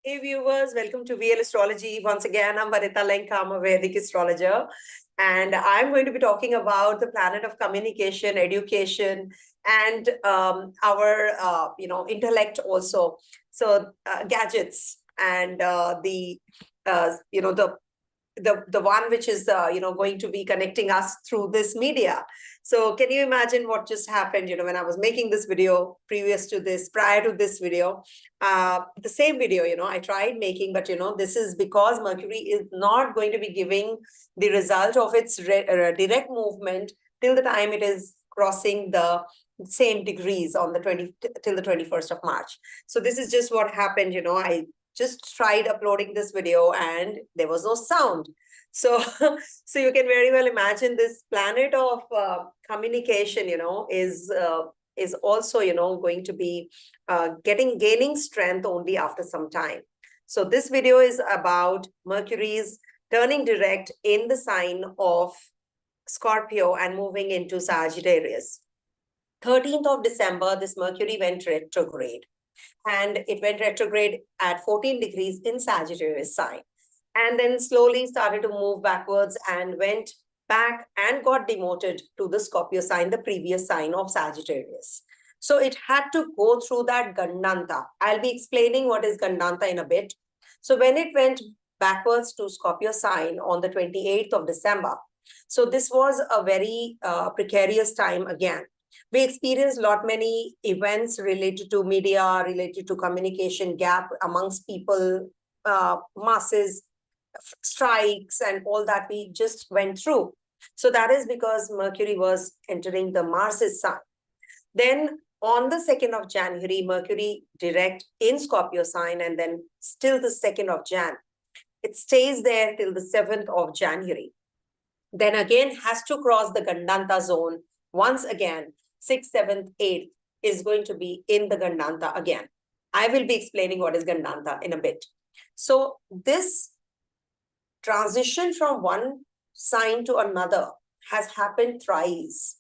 Hey viewers, welcome to VL Astrology. Once again, I'm Varita Lenka, I'm a Vedic Astrologer, and I'm going to be talking about the planet of communication, education, and our intellect also. So gadgets and the one which is going to be connecting us through this media. So can you imagine what just happened, when I was making this video prior to this video, the same video, I tried making, but this is because Mercury is not going to be giving the result of its direct movement till the time it is crossing the same degrees on the 20 till the 21st of March. So this is just what happened. I just tried uploading this video and there was no sound. So, so you can very well imagine this planet of communication, is also, going to be gaining strength only after some time. So this video is about Mercury's turning direct in the sign of Scorpio and moving into Sagittarius. 13th of December, this Mercury went retrograde. And it went retrograde at 14 degrees in Sagittarius sign. And then slowly started to move backwards and went back and got demoted to the Scorpio sign, the previous sign of Sagittarius. So it had to go through that gandanta. I'll be explaining what is gandanta in a bit. So when it went backwards to Scorpio sign on the 28th of December, so this was a very precarious time again. We experienced many events related to media, related to communication gap amongst people, masses, strikes, and all that we just went through. So that is because Mercury was entering the Mars's sign. Then on the 2nd of January, Mercury direct in Scorpio sign, and then still the 2nd of Jan. It stays there till the 7th of January. Then again has to cross the Gandanta zone once again. 6th, 7th, 8th is going to be in the Gandanta again. I will be explaining what is Gandanta in a bit. So this transition from one sign to another has happened thrice.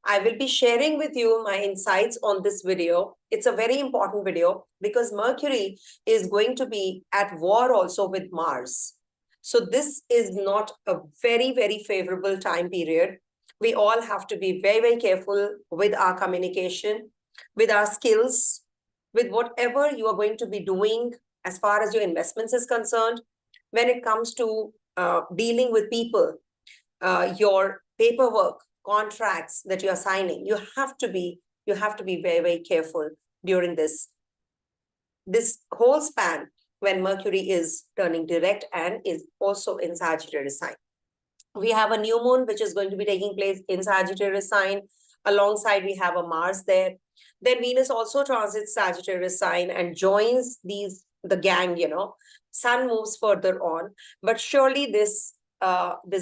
I will be sharing with you my insights on this video. It's a very important video because Mercury is going to be at war also with Mars. So this is not a very, very favorable time period. We all have to be very, very careful with our communication, with our skills, with whatever you are going to be doing as far as your investments is concerned. When it comes to dealing with people, your paperwork, contracts that you are signing, you have to be very, very careful during this whole span when Mercury is turning direct and is also in Sagittarius sign. We have a new moon, which is going to be taking place in Sagittarius sign. Alongside, we have a Mars there. Then Venus also transits Sagittarius sign and joins the gang, Sun moves further on. But surely this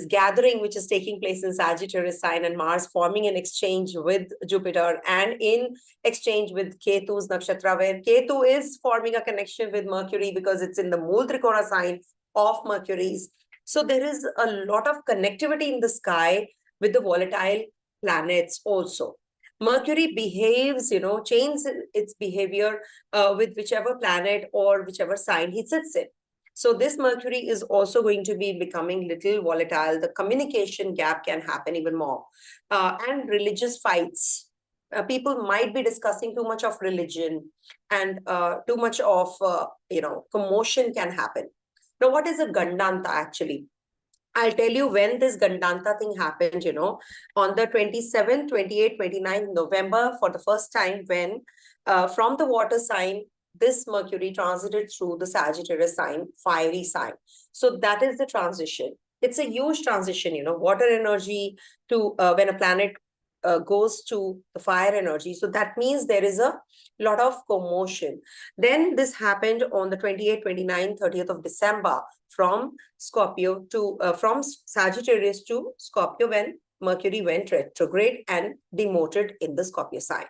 gathering, which is taking place in Sagittarius sign and Mars forming an exchange with Jupiter and in exchange with Ketu's nakshatra, where Ketu is forming a connection with Mercury because it's in the Mool Trikona sign of Mercury's. So there is a lot of connectivity in the sky with the volatile planets also. Mercury behaves, changes its behavior with whichever planet or whichever sign he sits in. So this Mercury is also going to be becoming little volatile. The communication gap can happen even more. And religious fights. People might be discussing too much of religion and too much of, commotion can happen. Now, what is a gandanta actually? I'll tell you when this gandanta thing happened, on the 27th, 28th, 29th November for the first time when from the water sign, this Mercury transited through the Sagittarius sign, fiery sign. So that is the transition. It's a huge transition, water energy to when a planet goes to the fire energy. So that means there is a lot of commotion. Then this happened on the 28th, 29th, 30th of December from Scorpio to from Sagittarius to Scorpio when Mercury went retrograde and demoted in the Scorpio sign.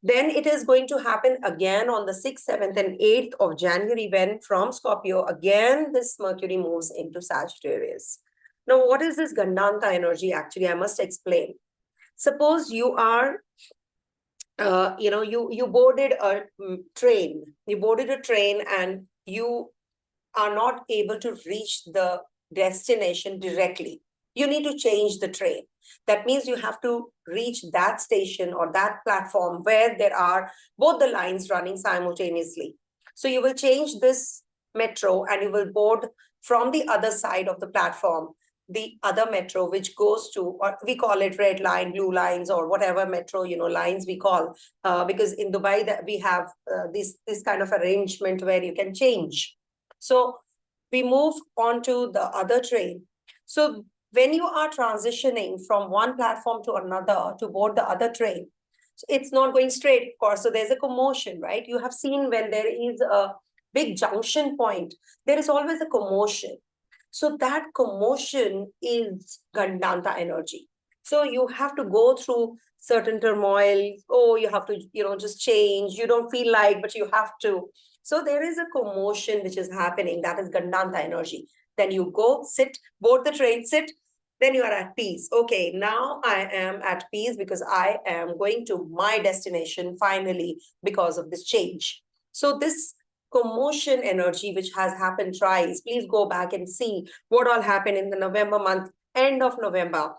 Then it is going to happen again on the 6th, 7th, and 8th of January when from Scorpio again this Mercury moves into Sagittarius. Now, what is this Gandanta energy actually? I must explain. Suppose you are, you boarded a train. You boarded a train and you are not able to reach the destination directly. You need to change the train. That means you have to reach that station or that platform where there are both the lines running simultaneously. So you will change this metro and you will board from the other side of the platform the other metro, which goes to, or we call it red line, blue lines, or whatever metro, lines we call, because in Dubai that we have this kind of arrangement where you can change. So we move on to the other train. So when you are transitioning from one platform to another to board the other train, so it's not going straight, of course. So there's a commotion, right? You have seen when there is a big junction point, there is always a commotion. So that commotion is gandanta energy. So you have to go through certain turmoil. Oh, you have to, just change. You don't feel like, but you have to. So there is a commotion which is happening. That is gandanta energy. Then you go, sit, board the train, sit. Then you are at peace. Okay, now I am at peace because I am going to my destination finally because of this change. So this commotion energy which has happened twice, please go back and see what all happened in the November month, end of November,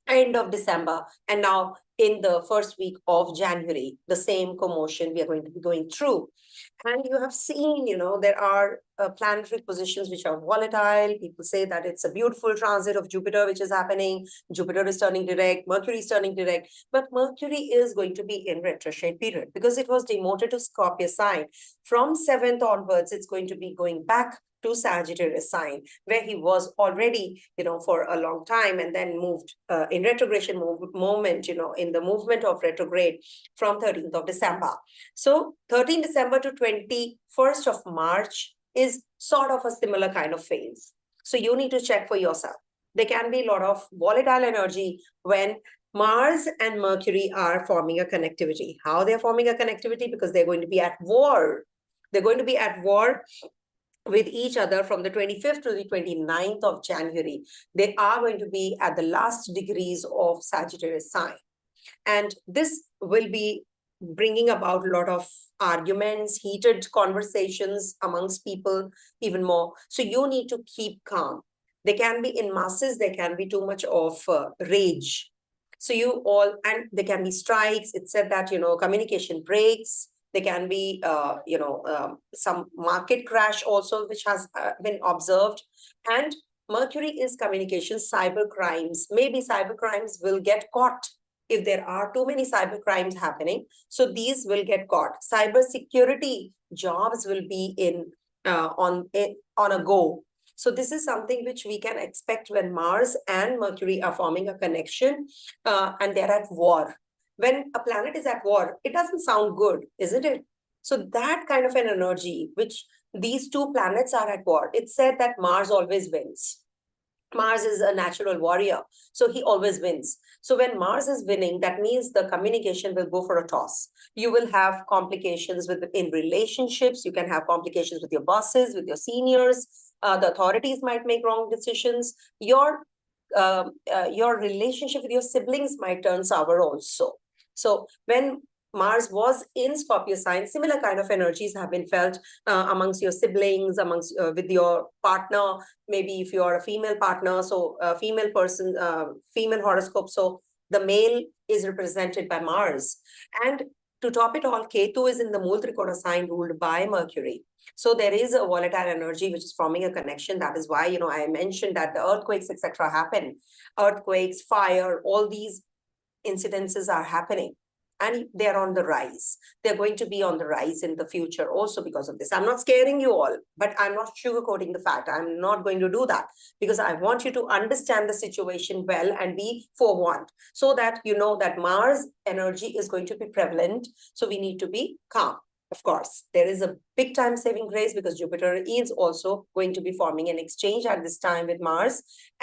end of December, and now in the first week of January, the same commotion we are going to be going through. And you have seen, there are planetary positions which are volatile. People say that it's a beautiful transit of Jupiter, which is happening. Jupiter is turning direct, Mercury is turning direct, but Mercury is going to be in retrograde period because it was demoted to Scorpio sign. From 7th onwards, it's going to be going back to Sagittarius sign, where he was already, for a long time, and then moved in retrogression moment, in the movement of retrograde from 13th of December. So 13th December to 21st of March is sort of a similar kind of phase. So you need to check for yourself. There can be a lot of volatile energy when Mars and Mercury are forming a connectivity. How they're forming a connectivity? Because they're going to be at war. They're going to be at war with each other from the 25th to the 29th of January. They are going to be at the last degrees of Sagittarius sign. And this will be bringing about a lot of arguments, heated conversations amongst people, even more. So you need to keep calm. They can be in masses, there can be too much of rage. So and there can be strikes. It said that, communication breaks. There can be, some market crash also, which has been observed. And Mercury is communication, cyber crimes. Maybe cyber crimes will get caught if there are too many cyber crimes happening. So these will get caught. Cyber security jobs will be on a go. So this is something which we can expect when Mars and Mercury are forming a connection and they're at war. When a planet is at war, it doesn't sound good, isn't it? So that kind of an energy, which these two planets are at war, it said that Mars always wins. Mars is a natural warrior, so he always wins. So when Mars is winning, that means the communication will go for a toss. You will have complications in relationships. You can have complications with your bosses, with your seniors. The authorities might make wrong decisions. Your relationship with your siblings might turn sour also. So when Mars was in Scorpio sign, similar kind of energies have been felt amongst your siblings, with your partner. Maybe if you are a female partner, so a female person, female horoscope. So the male is represented by Mars. And to top it all, Ketu is in the Mool Trikona sign ruled by Mercury. So there is a volatile energy which is forming a connection. That is why, I mentioned that the earthquakes, etc., happen. Earthquakes, fire, all these incidences are happening. And they're on the rise. They're going to be on the rise in the future also because of this. I'm not scaring you all, but I'm not sugarcoating the fact. I'm not going to do that because I want you to understand the situation well and be forewarned so that you know that Mars energy is going to be prevalent. So we need to be calm. Of course, there is a big time saving grace because Jupiter is also going to be forming an exchange at this time with Mars.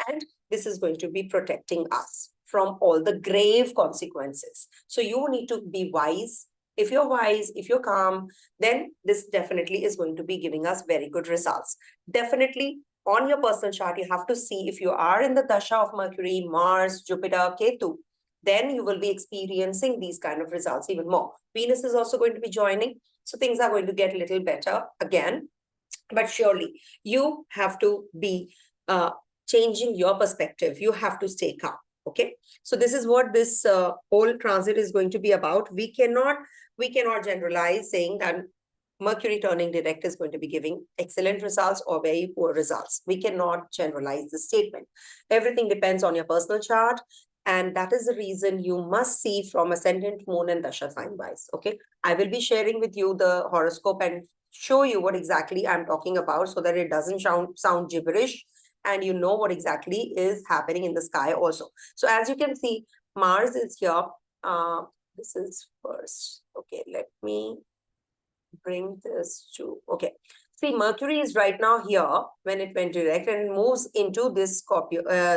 And this is going to be protecting us from all the grave consequences. So you need to be wise. If you're wise, if you're calm, then this definitely is going to be giving us very good results. Definitely on your personal chart, you have to see if you are in the Dasha of Mercury, Mars, Jupiter, Ketu, then you will be experiencing these kind of results even more. Venus is also going to be joining. So things are going to get a little better again. But surely you have to be changing your perspective. You have to stay calm. Okay, so this is what this whole transit is going to be about. We cannot generalize saying that Mercury turning direct is going to be giving excellent results or very poor results. We cannot generalize the statement. Everything depends on your personal chart. And that is the reason you must see from ascendant, moon, and Dasha sign wise. Okay. I will be sharing with you the horoscope and show you what exactly I'm talking about so that it doesn't sound gibberish and you know what exactly is happening in the sky also. So as you can see, Mars is here. This is first. Okay, let me bring this to, okay. See, Mercury is right now here when it went direct and it moves into this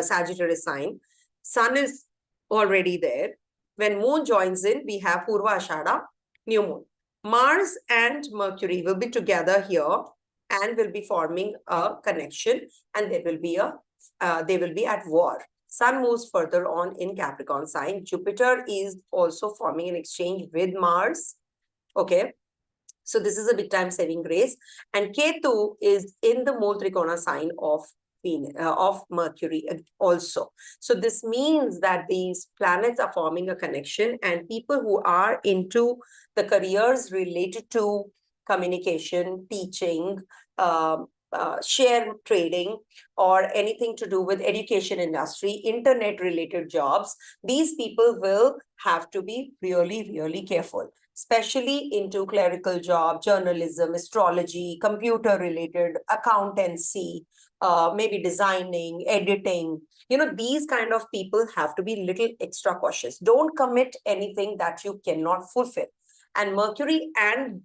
Sagittarius sign. Sun is already there. When moon joins in, we have Purva Ashada, new moon. Mars and Mercury will be together here and will be forming a connection, and they will be at war. Sun moves further on in Capricorn sign. Jupiter is also forming an exchange with Mars. Okay. So this is a big time saving grace. And Ketu is in the Mool Trikona sign of Mercury also. So this means that these planets are forming a connection, and people who are into the careers related to communication, teaching, share trading, or anything to do with education industry, internet related jobs, these people will have to be really, really careful, especially into clerical job, journalism, astrology, computer related, accountancy, maybe designing, editing. These kind of people have to be little extra cautious. Don't commit anything that you cannot fulfill. And Mercury and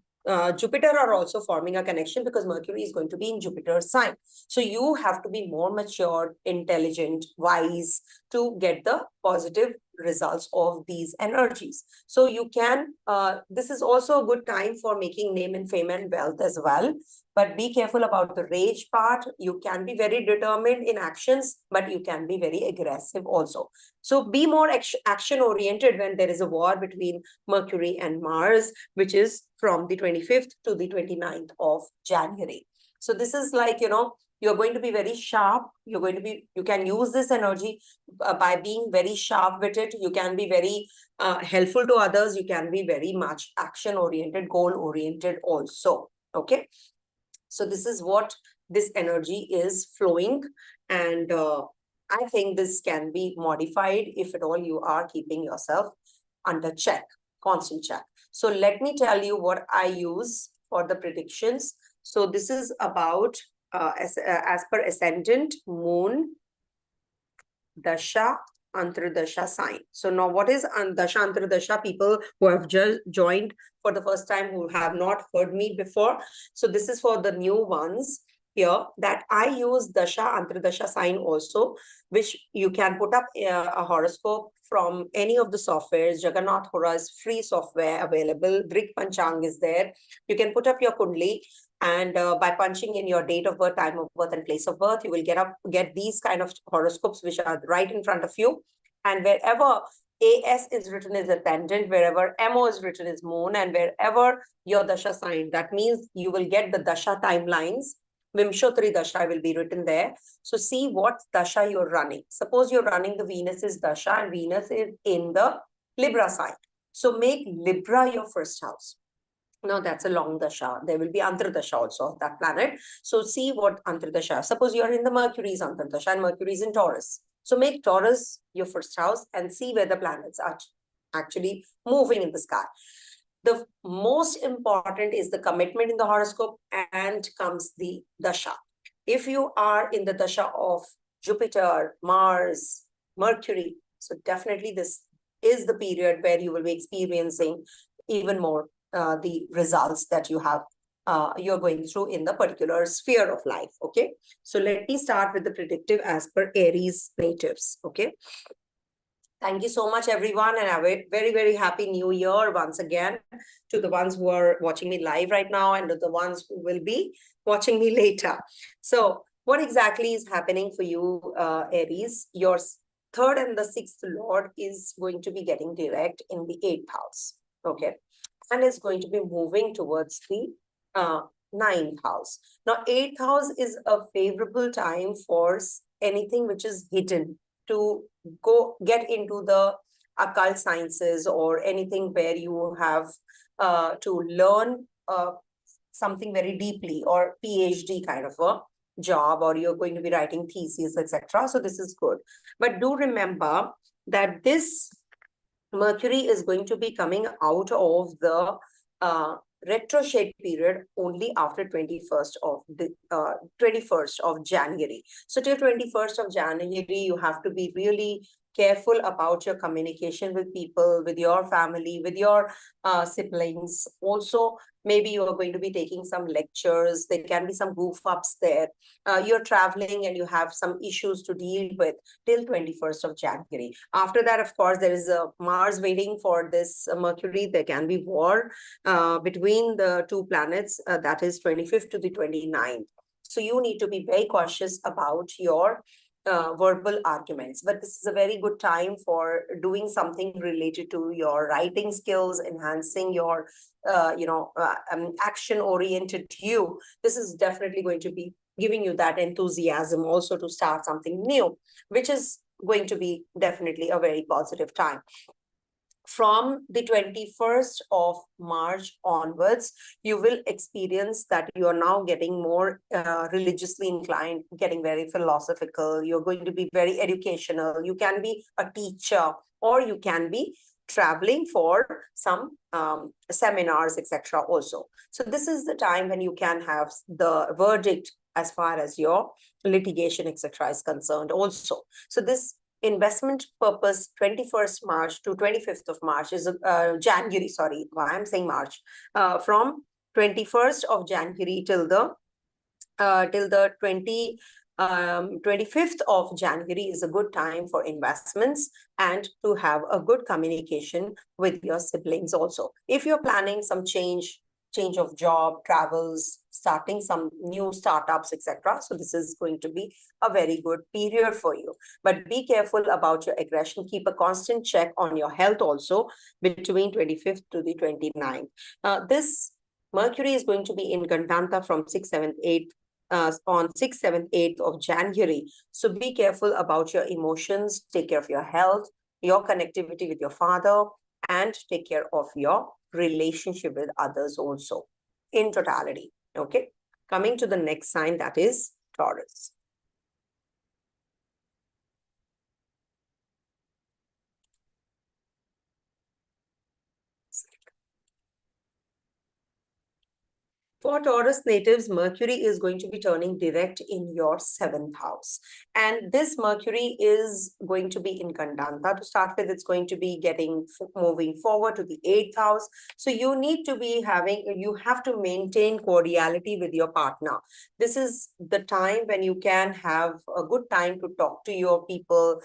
Jupiter are also forming a connection because Mercury is going to be in Jupiter's sign. So you have to be more mature, intelligent, wise to get the positive results of these energies. So you can, this is also a good time for making name and fame and wealth as well. But be careful about the rage part. You can be very determined in actions, but you can be very aggressive also. So be more action oriented when there is a war between Mercury and Mars, which is from the 25th to the 29th of January. So this is like, you're going to be very sharp. You can use this energy by being very sharp-witted. You can be very helpful to others. You can be very much action-oriented, goal-oriented also. Okay. So this is what this energy is flowing. And I think this can be modified if at all you are keeping yourself under check, constant check. So let me tell you what I use for the predictions. So this is about as per ascendant, moon, Dasha, Antardasha sign. So now what is Dasha, Antardasha? People who have just joined for the first time, who have not heard me before. So this is for the new ones here, that I use Dasha, Antardasha sign also, which you can put up a horoscope from any of the softwares. Jagannath Hora is free software available. Drik Panchang is there. You can put up your Kundli, and by punching in your date of birth, time of birth, and place of birth, you will get these kind of horoscopes which are right in front of you. And wherever AS is written as ascendant, wherever MO is written as moon, and wherever your Dasha sign, that means you will get the Dasha timelines. Vimshotri Dasha will be written there. So see what Dasha you're running. Suppose you're running the Venus is Dasha and Venus is in the Libra sign. So make Libra your first house. Now that's a long dasha. There will be antardasha also of that planet. So see what antardasha. Suppose you are in the Mercury's antardasha and Mercury is in Taurus. So make Taurus your first house and see where the planets are actually moving in the sky. The most important is the commitment in the horoscope, and comes the dasha. If you are in the dasha of Jupiter, Mars, Mercury, so definitely this is the period where you will be experiencing even more the results that you're going through in the particular sphere of life. Okay, so let me start with the predictive as per Aries natives. Okay, thank you so much, everyone, and have a very, very happy new year once again to the ones who are watching me live right now and to the ones who will be watching me later. So what exactly is happening for you, Aries? Your third and the sixth lord is going to be getting direct in the eighth house. Okay, and is going to be moving towards the ninth house. Now, 8th house is a favorable time for anything which is hidden, to go get into the occult sciences, or anything where you have to learn something very deeply, or PhD kind of a job, or you're going to be writing theses, etc. So this is good. But do remember that this Mercury is going to be coming out of the retrograde period only after 21st of January. So till 21st of January, you have to be really careful about your communication with people, with your family, with your siblings. Also, maybe you are going to be taking some lectures. There can be some goof ups there. You're traveling and you have some issues to deal with till 21st of January. After that, of course, there is a Mars waiting for this Mercury. There can be war between the two planets, that is 25th to the 29th. So you need to be very cautious about your verbal arguments. But this is a very good time for doing something related to your writing skills, enhancing your action-oriented you. This is definitely going to be giving you that enthusiasm also to start something new, which is going to be definitely a very positive time. From the 21st of March onwards, you will experience that you are now getting more religiously inclined, getting very philosophical. You're going to be very educational. You can be a teacher, or you can be traveling for some seminars, etc. also. So this is the time when you can have the verdict as far as your litigation, etc. is concerned also. So this investment purpose, 21st March to 25th of March is January, sorry, why I'm saying March, from 21st of January till the 25th of January is a good time for investments and to have a good communication with your siblings also. If you're planning some change of job, travels, starting some new startups, etc. So this is going to be a very good period for you. But be careful about your aggression. Keep a constant check on your health also between 25th to the 29th. This Mercury is going to be in Gandanta from 6th, 7th, 8th, on 6th, 7th, 8th of January. So be careful about your emotions, take care of your health, your connectivity with your father, and take care of your relationship with others also in totality. Okay, coming to the next sign, that is Taurus. For Taurus natives, Mercury is going to be turning direct in your 7th house. And this Mercury is going to be in Gandanta. To start with, it's going to be moving forward to the 8th house. So you need to be you have to maintain cordiality with your partner. This is the time when you can have a good time to talk to your people,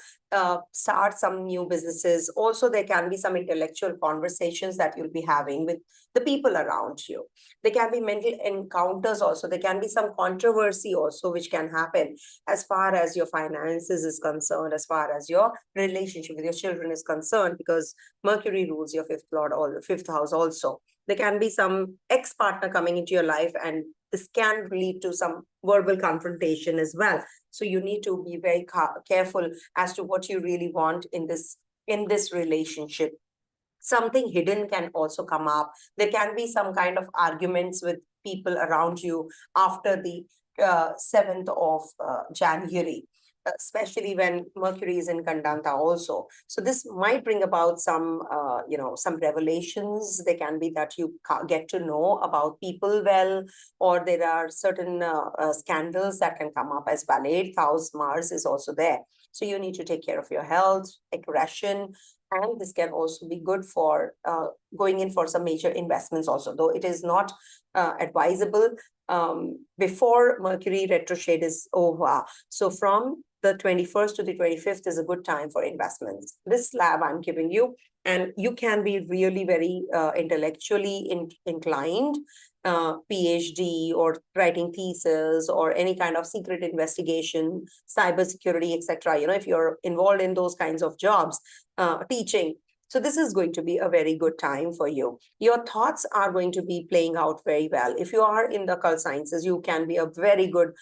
start some new businesses. Also, there can be some intellectual conversations that you'll be having with the people around you. There can be mental encounters also. There can be some controversy also which can happen as far as your finances is concerned, as far as your relationship with your children is concerned, because Mercury rules your 5th lord or 5th house also. There can be some ex-partner coming into your life, and this can lead to some verbal confrontation as well. So you need to be very careful as to what you really want in this relationship. Something hidden can also come up. There can be some kind of arguments with people around you after the 7th of January, especially when Mercury is in Gandanta also. So this might bring about some, some revelations. There can be that you get to know about people well, or there are certain scandals that can come up as well. 8th house Mars is also there. So you need to take care of your health, aggression, and this can also be good for going in for some major investments also, though it is not advisable before Mercury retrograde is over. So from the 21st to the 25th is a good time for investments. This slab I'm giving you, and you can be really very intellectually inclined, PhD or writing thesis or any kind of secret investigation, cybersecurity, etc. If you're involved in those kinds of jobs, teaching, So this is going to be a very good time for you. Your thoughts are going to be playing out very well. If you are in the occult sciences, you can be a very good,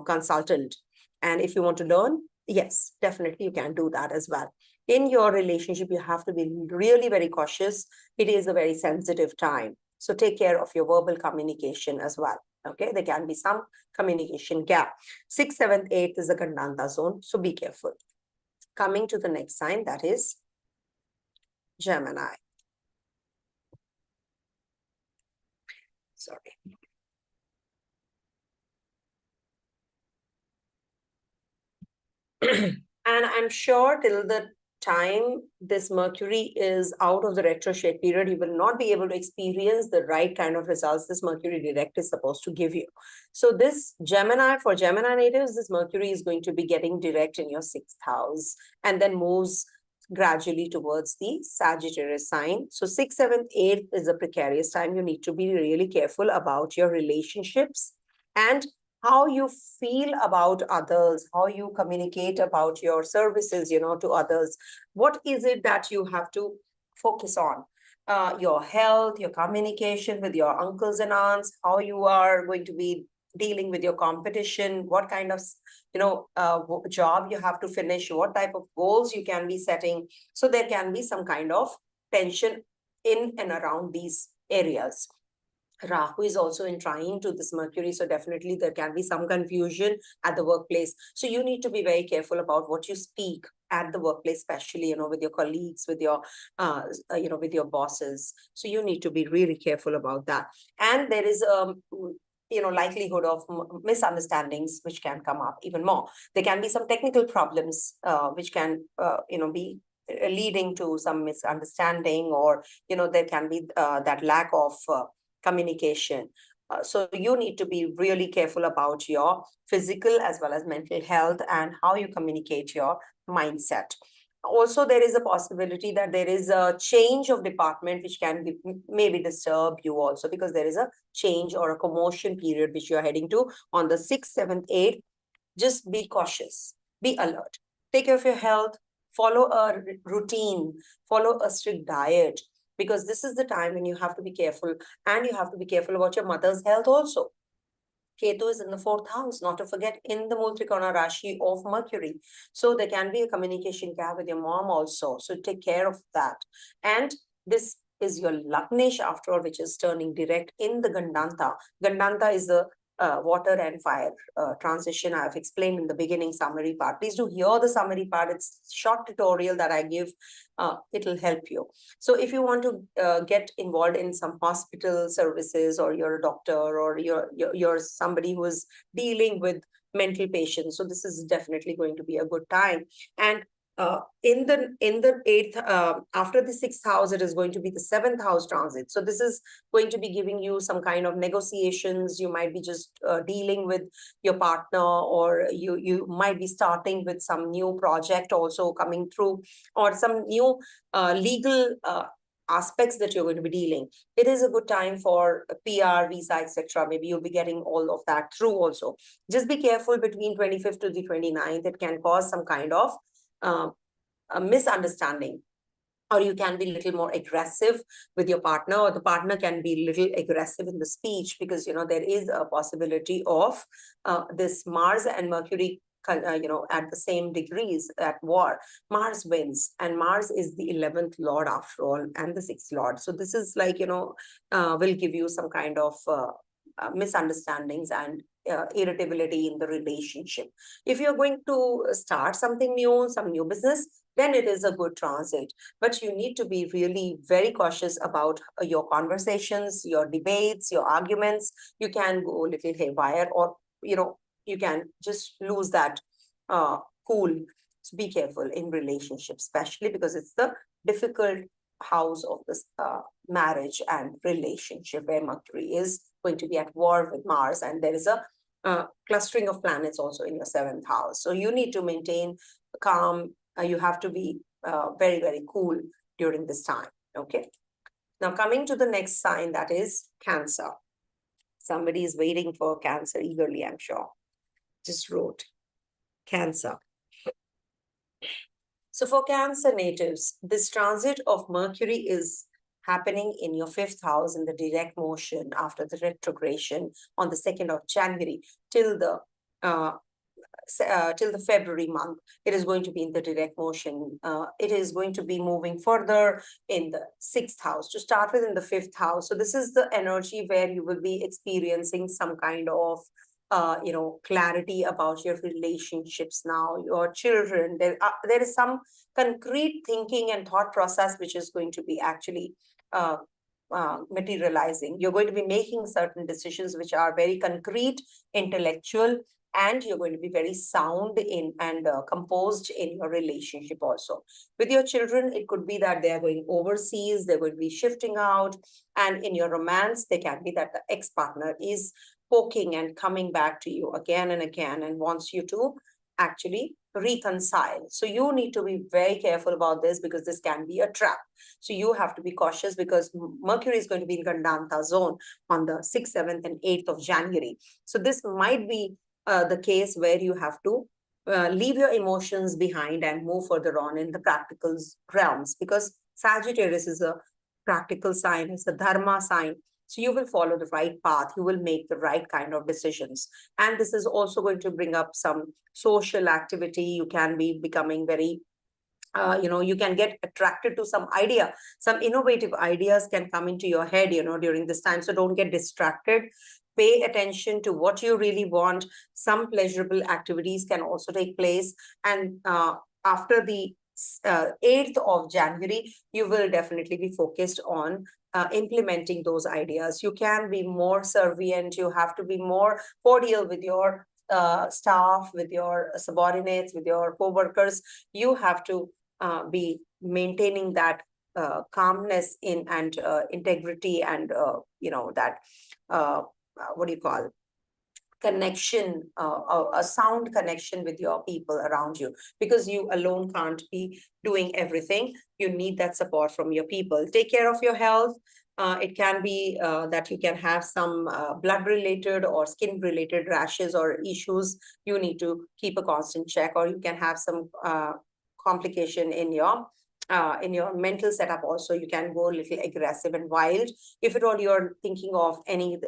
consultant. And if you want to learn, yes, definitely you can do that as well. In your relationship, you have to be really very cautious. It is a very sensitive time. So take care of your verbal communication as well. Okay, there can be some communication gap. 6th, 7th, 8th is a gandanta zone. So be careful. Coming to the next sign, that is Gemini. Sorry. And I'm sure till the time this Mercury is out of the retrograde period, you will not be able to experience the right kind of results this Mercury direct is supposed to give you. So this Gemini, for Gemini natives, this Mercury is going to be getting direct in your 6th house and then moves gradually towards the Sagittarius sign. So 6th, 7th, 8th is a precarious time. You need to be really careful about your relationships and how you feel about others, how you communicate about your services, to others. What is it that you have to focus on? Your health, your communication with your uncles and aunts, how you are going to be dealing with your competition, what kind of, job you have to finish, what type of goals you can be setting. So there can be some kind of tension in and around these areas. Rahu is also in trine to this Mercury, so definitely there can be some confusion at the workplace. So you need to be very careful about what you speak at the workplace, especially with your colleagues, with your with your bosses. So you need to be really careful about that. And there is likelihood of misunderstandings which can come up even more. There can be some technical problems which can be leading to some misunderstanding, or there can be that lack of communication. So you need to be really careful about your physical as well as mental health and how you communicate your mindset. Also, there is a possibility that there is a change of department which can be maybe disturb you also, because there is a change or a commotion period which you are heading to on the 6th, 7th, 8th. Just be cautious, be alert, take care of your health, follow a routine, follow a strict diet, because this is the time when you have to be careful, and you have to be careful about your mother's health also. Ketu is in the 4th house, not to forget, in the Multrikona Rashi of Mercury. So there can be a communication gap with your mom also. So take care of that. And this is your Lagnesh after all, which is turning direct in the Gandanta. Gandanta is the water and fire transition. I've explained in the beginning summary part. Please do hear the summary part. It's short tutorial that I give. It'll help you. So if you want to get involved in some hospital services, or you're a doctor, or you're somebody who is dealing with mental patients, so this is definitely going to be a good time. And in the 8th, after the 6th house, it is going to be the 7th house transit. So this is going to be giving you some kind of negotiations. You might be just dealing with your partner, or you might be starting with some new project also coming through, or some new legal aspects that you're going to be dealing. It is a good time for PR, visa, etc. Maybe you'll be getting all of that through also. Just be careful between 25th to the 29th. It can cause some kind of a misunderstanding, or you can be a little more aggressive with your partner, or the partner can be a little aggressive in the speech, because there is a possibility of this Mars and Mercury at the same degrees at war. Mars wins, and Mars is the 11th lord after all, and the 6th lord. So this is like will give you some kind of misunderstandings and irritability in the relationship. If you're going to start something new, some new business, then it is a good transit. But you need to be really very cautious about your conversations, your debates, your arguments. You can go a little haywire, or you can just lose that cool. So be careful in relationships, especially because it's the difficult house of this marriage and relationship, where Mercury is going to be at war with Mars, and there is a clustering of planets also in your 7th house. So you need to maintain calm. You have to be very, very cool during this time. Okay. Now coming to the next sign, that is Cancer. Somebody is waiting for Cancer eagerly, I'm sure. Just wrote Cancer. So for Cancer natives, this transit of Mercury is happening in your 5th house in the direct motion after the retrogression on the 2nd of January till the February month. It is going to be in the direct motion. It is going to be moving further in the 6th house to start with, in the 5th house. So this is the energy where you will be experiencing some kind of clarity about your relationships now, your children. There is some concrete thinking and thought process which is going to be actually materializing. You're going to be making certain decisions which are very concrete, intellectual, and you're going to be very sound in and composed in your relationship also. With your children, it could be that they are going overseas, they're going to be shifting out, and in your romance, they can be that the ex-partner is poking and coming back to you again and again and wants you to actually reconcile. So you need to be very careful about this, because this can be a trap. So you have to be cautious, because Mercury is going to be in gandanta zone on the 6th, 7th, and 8th of January. So this might be the case where you have to leave your emotions behind and move further on in the practical realms, because Sagittarius is a practical sign, it's a dharma sign. So you will follow the right path, you will make the right kind of decisions. And this is also going to bring up some social activity. You can be becoming very you can get attracted to some idea, some innovative ideas can come into your head, during this time. So don't get distracted. Pay attention to what you really want. Some pleasurable activities can also take place. And after the 8th of January, you will definitely be focused on implementing those ideas. You can be more servient. You have to be more cordial with your staff, with your subordinates, with your co-workers. You have to be maintaining that calmness in and integrity and that what do you call connection, a sound connection with your people around you, because you alone can't be doing everything. You need that support from your people. Take care of your health. It can be that you can have some blood related or skin related rashes or issues. You need to keep a constant check, or you can have some complication in your mental setup also. You can go a little aggressive and wild. If at all you're thinking of any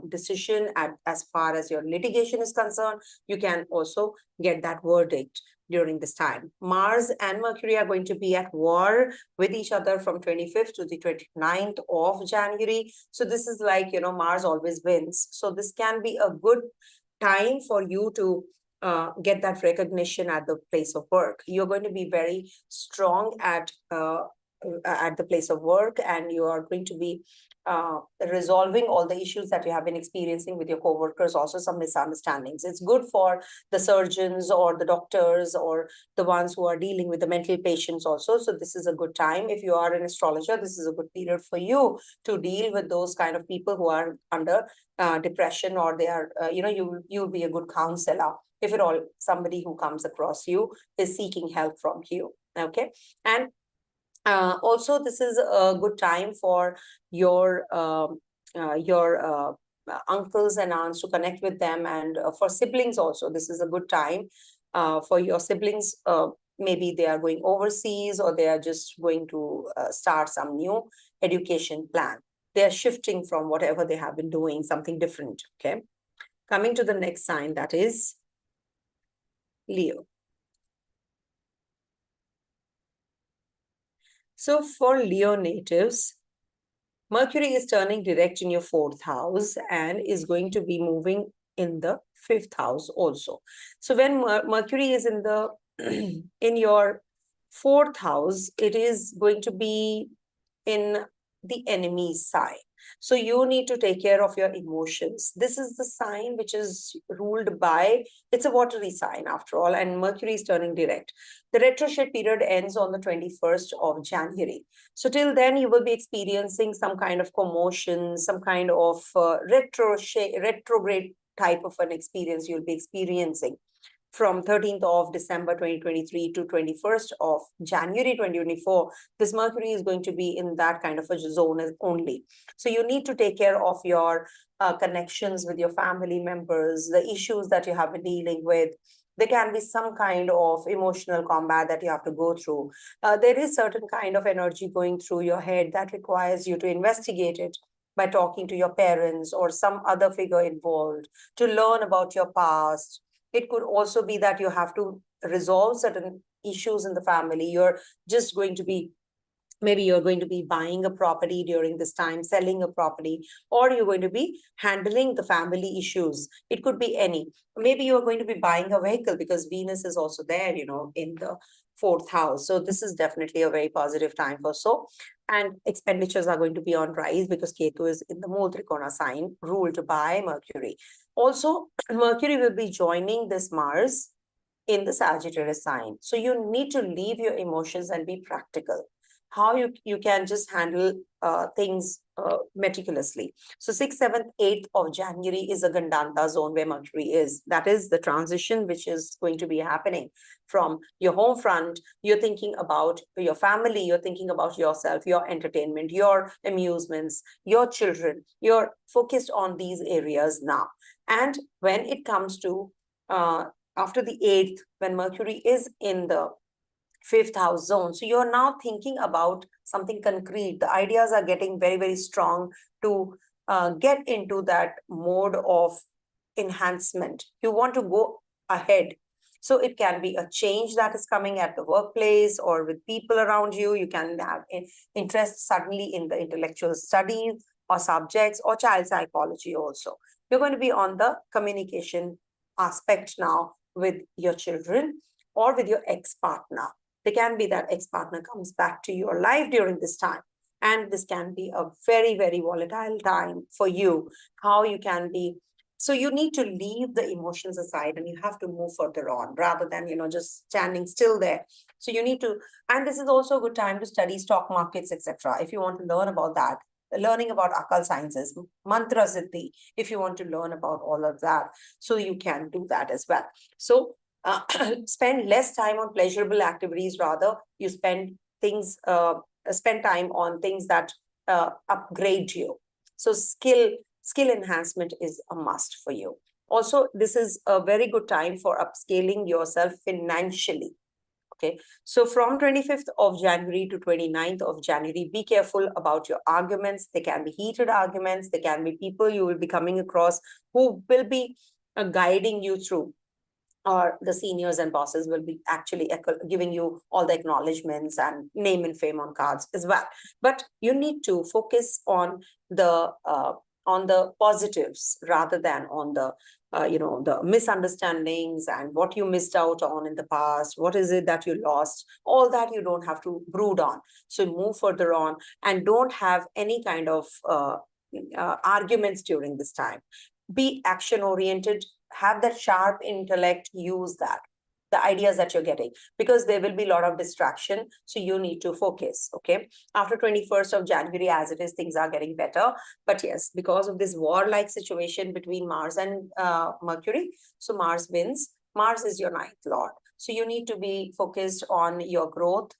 decision as far as your litigation is concerned, you can also get that verdict during this time. Mars and Mercury are going to be at war with each other from 25th to the 29th of January. So this is like, Mars always wins. So this can be a good time for you to get that recognition at the place of work. You're going to be very strong at the place of work, and you are going to be resolving all the issues that you have been experiencing with your co-workers, also some misunderstandings. It's good for the surgeons or the doctors or the ones who are dealing with the mental patients also. So this is a good time. If you are an astrologer, this is a good period for you to deal with those kind of people who are under depression, or they are, you'll be a good counselor if at all somebody who comes across you is seeking help from you. Okay. And also, this is a good time for your uncles and aunts to connect with them, and for siblings also. This is a good time for your siblings. Maybe they are going overseas, or they are just going to start some new education plan. They are shifting from whatever they have been doing, something different. Okay. Coming to the next sign, that is Leo. So for Leo natives, Mercury is turning direct in your 4th house and is going to be moving in the 5th house also. So when Mercury is in the in your 4th house, it is going to be in the enemy's sign. So you need to take care of your emotions. This is the sign which is ruled by, it's a watery sign after all, and Mercury is turning direct. The retrograde period ends on the 21st of January. So till then, you will be experiencing some kind of commotion, some kind of retrograde type of an experience you'll be experiencing. from 13th of December 2023 to 21st of January 2024, this Mercury is going to be in that kind of a zone only. So you need to take care of your connections with your family members, the issues that you have been dealing with. There can be some kind of emotional combat that you have to go through. There is certain kind of energy going through your head that requires you to investigate it by talking to your parents or some other figure involved to learn about your past. It could also be that you have to resolve certain issues in the family. You're just going to be, maybe you're going to be buying a property during this time, selling a property, or you're going to be handling the family issues. It could be any. Maybe you're going to be buying a vehicle because Venus is also there, in the fourth house. So this is definitely a very positive time for so. And expenditures are going to be on rise because Ketu is in the Mool Trikona sign ruled by Mercury. Also, Mercury will be joining this Mars in the Sagittarius sign. So you need to leave your emotions and be practical. How you can just handle things meticulously. So 6th, 7th, 8th of January is a Gandanta zone where Mercury is. That is the transition which is going to be happening from your home front. You're thinking about your family, you're thinking about yourself, your entertainment, your amusements, your children. You're focused on these areas now. And when it comes to after the 8th, when Mercury is in the 5th house zone, so you're now thinking about something concrete. The ideas are getting very, very strong to get into that mode of enhancement. You want to go ahead. So it can be a change that is coming at the workplace or with people around you. You can have interest suddenly in the intellectual studies or subjects or child psychology also. You're going to be on the communication aspect now with your children or with your ex-partner. There can be that ex-partner comes back to your life during this time. And this can be a very, very volatile time for you. How you can be. So you need to leave the emotions aside and you have to move further on rather than, just standing still there. So you need to, and this is also a good time to study stock markets, etc. If you want to learn about that, learning about occult sciences, mantra siddhi, if you want to learn about all of that. So you can do that as well. So spend less time on pleasurable activities, rather you spend time on things that upgrade you. So skill enhancement is a must for you. Also, this is a very good time for upscaling yourself financially. Okay, so from 25th of January to 29th of January, be careful about your arguments. There can be heated arguments. There can be people you will be coming across who will be guiding you through, or the seniors and bosses will be actually giving you all the acknowledgements and name and fame on cards as well. But you need to focus on the positives rather than on the the misunderstandings and what you missed out on in the past. What is it that you lost? All that you don't have to brood on. So move further on and don't have any kind of arguments during this time. Be action oriented. Have that sharp intellect, use that, the ideas that you're getting, because there will be a lot of distraction. So you need to focus, okay? After 21st of January, as it is, things are getting better. But yes, because of this warlike situation between Mars and Mercury, so Mars wins. Mars is your ninth lord. So you need to be focused on your growth,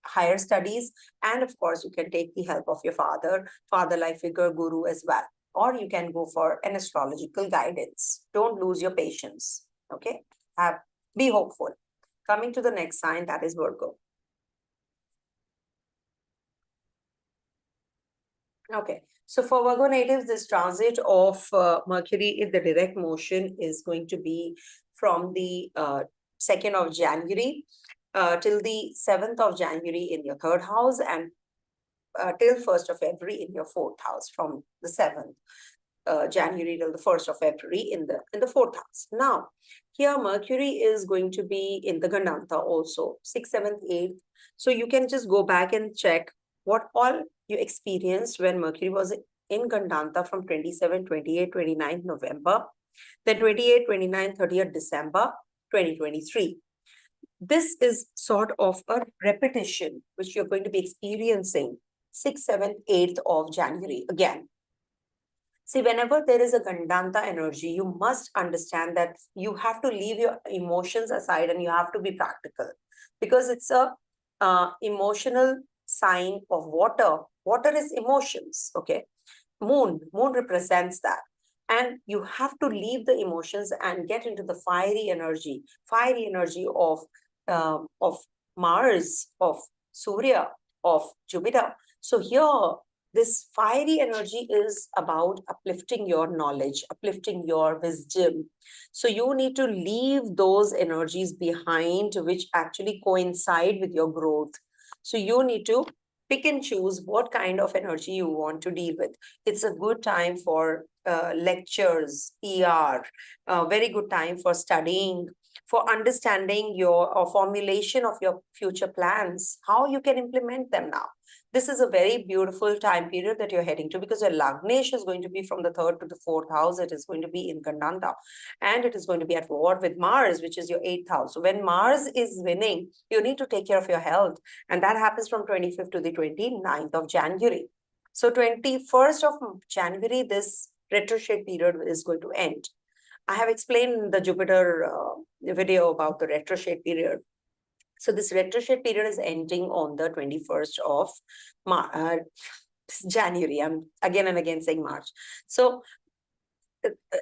higher studies, and of course, you can take the help of your father-like figure, guru as well. Or you can go for an astrological guidance. Don't lose your patience, okay? Be hopeful. Coming to the next sign, that is Virgo. Okay, so for Virgo natives, this transit of Mercury in the direct motion is going to be from the 2nd of January till the 7th of January in your 3rd house, and till 1st of February in your 4th house, from the 7th January till the 1st of February in the 4th house. Now, here Mercury is going to be in the Gandanta also, 6th, 7th, 8th. So you can just go back and check what all you experienced when Mercury was in Gandanta from 27, 28, 29 November, then 28, 29, 30th December 2023. This is sort of a repetition which you're going to be experiencing 6th, 7th, 8th of January again. See, whenever there is a gandanta energy, you must understand that you have to leave your emotions aside and you have to be practical, because it's a emotional sign of water. Water is emotions, okay? Moon represents that. And you have to leave the emotions and get into the fiery energy of Mars, of Surya, of Jupiter. So here, this fiery energy is about uplifting your knowledge, uplifting your wisdom. So you need to leave those energies behind, which actually coincide with your growth. So you need to pick and choose what kind of energy you want to deal with. It's a good time for lectures, PR, very good time for studying, for understanding your or formulation of your future plans, how you can implement them now. This is a very beautiful time period that you're heading to, because your Lagnesh is going to be from the third to the fourth house. It is going to be in Gandanta, and it is going to be at war with Mars, which is your eighth house. So when Mars is winning, you need to take care of your health. And that happens from 25th to the 29th of January. So 21st of January, this retrograde period is going to end. I have explained the Jupiter video about the retrograde period. So this retrograde period is ending on the 21st of January. I'm again and again saying March. So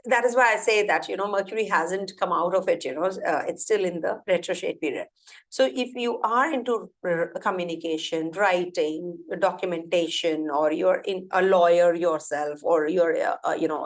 that is why I say that, Mercury hasn't come out of it, it's still in the retrograde period. So if you are into communication, writing, documentation, or you're a lawyer yourself, or you're,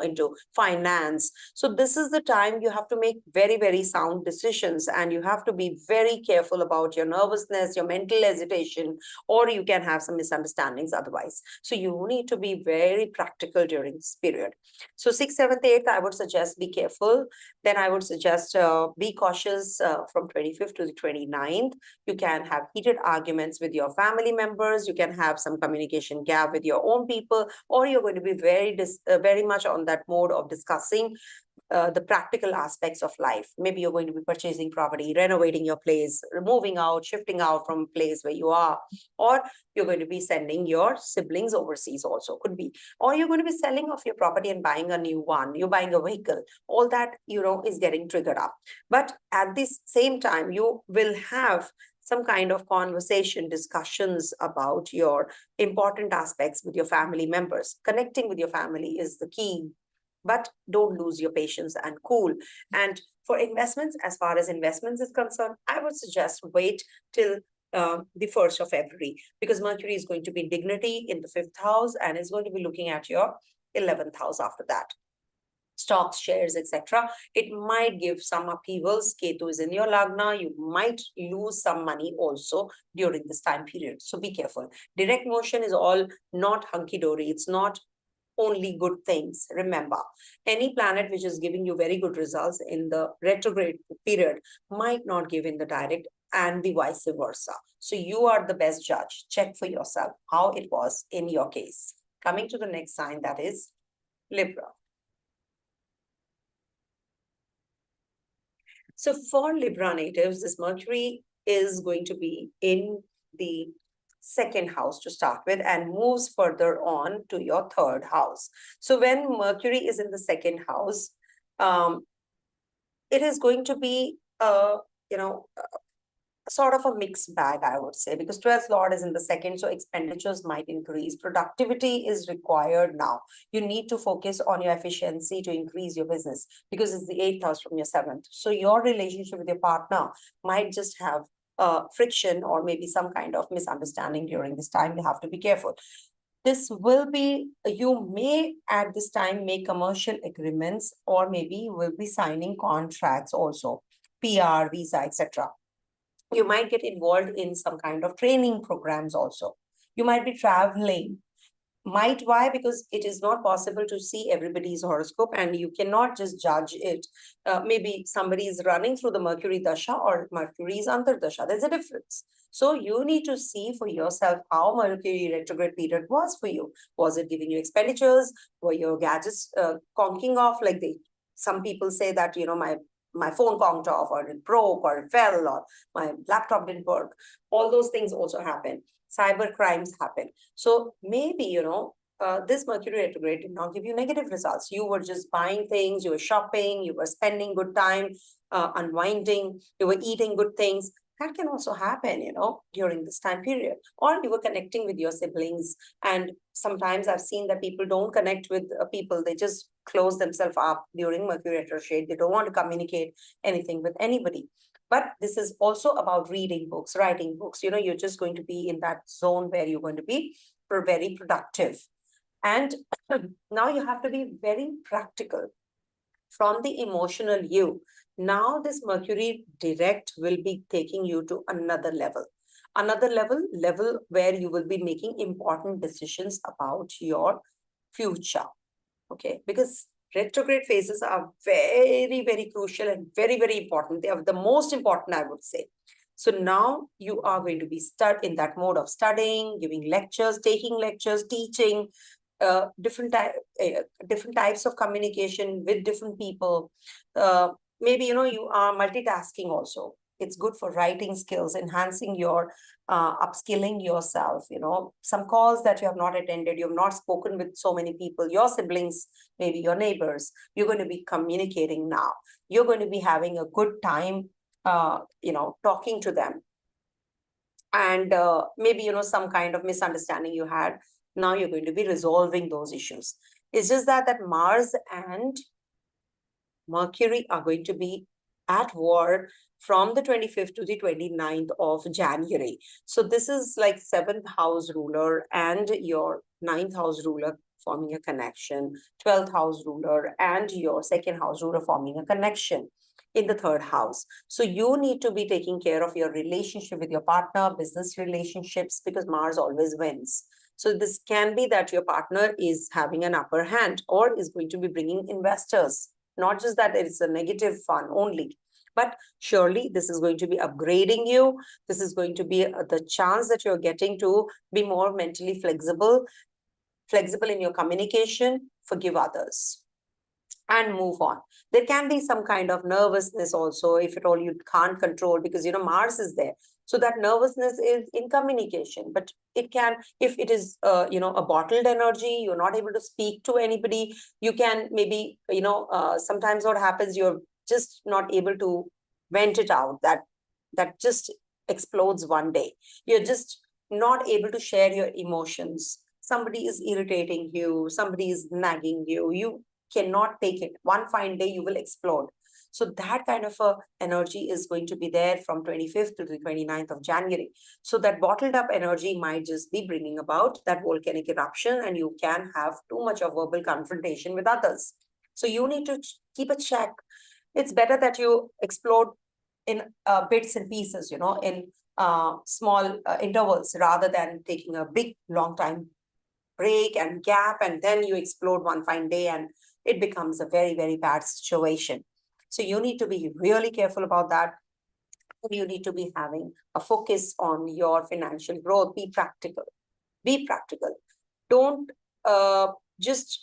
into finance, so this is the time you have to make very, very sound decisions, and you have to be very careful about your nervousness, your mental hesitation, or you can have some misunderstandings otherwise. So you need to be very practical during this period. So 6th, 7th, 8th, I would suggest be careful. Then I would suggest be cautious from 25th to the 29th. You can have heated arguments with your family members. You can have some communication gap with your own people, or you're going to be very much on that mode of discussing the practical aspects of life. Maybe you're going to be purchasing property, renovating your place, moving out, shifting out from a place where you are, or you're going to be sending your siblings overseas also, could be, or you're going to be selling off your property and buying a new one, you're buying a vehicle. All that, is getting triggered up. But at the same time, you will have some kind of conversation, discussions about your important aspects with your family members. Connecting with your family is the key, but don't lose your patience and cool. And for investments, as far as investments is concerned, I would suggest wait till the 1st of February, because Mercury is going to be dignity in the 5th house and is going to be looking at your 11th house after that. Stocks, shares, etc. It might give some upheavals. Ketu is in your Lagna. You might lose some money also during this time period. So be careful. Direct motion is all not hunky-dory. It's not only good things. Remember, any planet which is giving you very good results in the retrograde period might not give in the direct, and the vice versa. So you are the best judge. Check for yourself how it was in your case. Coming to the next sign, that is Libra. So for Libra natives, this Mercury is going to be in the 2nd house to start with, and moves further on to your 3rd house. So when Mercury is in the 2nd house, it is going to be sort of a mixed bag, I would say, because 12th Lord is in the 2nd, so expenditures might increase. Productivity is required now. You need to focus on your efficiency to increase your business, because it's the 8th house from your 7th. So your relationship with your partner might just have friction, or maybe some kind of misunderstanding during this time. You have to be careful. This will be, you may at this time make commercial agreements, or maybe you will be signing contracts also, PR, visa, etc. You might get involved in some kind of training programs also. You might be traveling. Might, why? Because it is not possible to see everybody's horoscope, and you cannot just judge it. Maybe somebody is running through the Mercury Dasha, or Mercury is under Dasha. There's a difference. So you need to see for yourself how Mercury retrograde period was for you. Was it giving you expenditures? Were your gadgets conking off? Like some people say that, my phone conked off, or it broke, or it fell, or my laptop didn't work. All those things also happen. Cyber crimes happen. So maybe, this Mercury retrograde did not give you negative results. You were just buying things, you were shopping, you were spending good time, unwinding, you were eating good things. That can also happen, during this time period. Or you were connecting with your siblings. And sometimes I've seen that people don't connect with people. They just close themselves up during Mercury retrograde. They don't want to communicate anything with anybody. But this is also about reading books, writing books. You're just going to be in that zone where you're going to be very productive. And now you have to be very practical from the emotional you. Now this Mercury direct will be taking you to another level where you will be making important decisions about your future. Okay, because retrograde phases are very, very crucial and very, very important. They are the most important, I would say. So now you are going to be in that mode of studying, giving lectures, taking lectures, teaching, different types of communication with different people. Maybe you are multitasking also. It's good for writing skills, enhancing your upskilling yourself. Some calls that you have not attended, you have not spoken with so many people, your siblings, maybe your neighbors. You're going to be communicating now. You're going to be having a good time talking to them. And maybe some kind of misunderstanding you had. Now you're going to be resolving those issues. It's just that Mars and Mercury are going to be at war from the 25th to the 29th of January. So this is like 7th house ruler and your 9th house ruler forming a connection, 12th house ruler and your 2nd house ruler forming a connection in the 3rd house. So you need to be taking care of your relationship with your partner, business relationships, because Mars always wins. So this can be that your partner is having an upper hand or is going to be bringing investors. Not just that it's a negative fun only, but surely this is going to be upgrading you. This is going to be the chance that you're getting to be more mentally flexible in your communication, forgive others, and move on. There can be some kind of nervousness also, if at all you can't control, because Mars is there. So that nervousness is in communication, but it can, if it is a bottled energy, you're not able to speak to anybody, you can maybe sometimes what happens, you're just not able to vent it out, that just explodes one day. You're just not able to share your emotions. Somebody is irritating you, somebody is nagging you, you cannot take it. One fine day you will explode. So that kind of a energy is going to be there from 25th to the 29th of January. So that bottled up energy might just be bringing about that volcanic eruption, and you can have too much of verbal confrontation with others. So you need to keep a check. It's better that you explode in bits and pieces, in small intervals, rather than taking a big long time break and gap, and then you explode one fine day and it becomes a very, very bad situation. So you need to be really careful about that. You need to be having a focus on your financial growth. Be practical. Be practical. Don't just,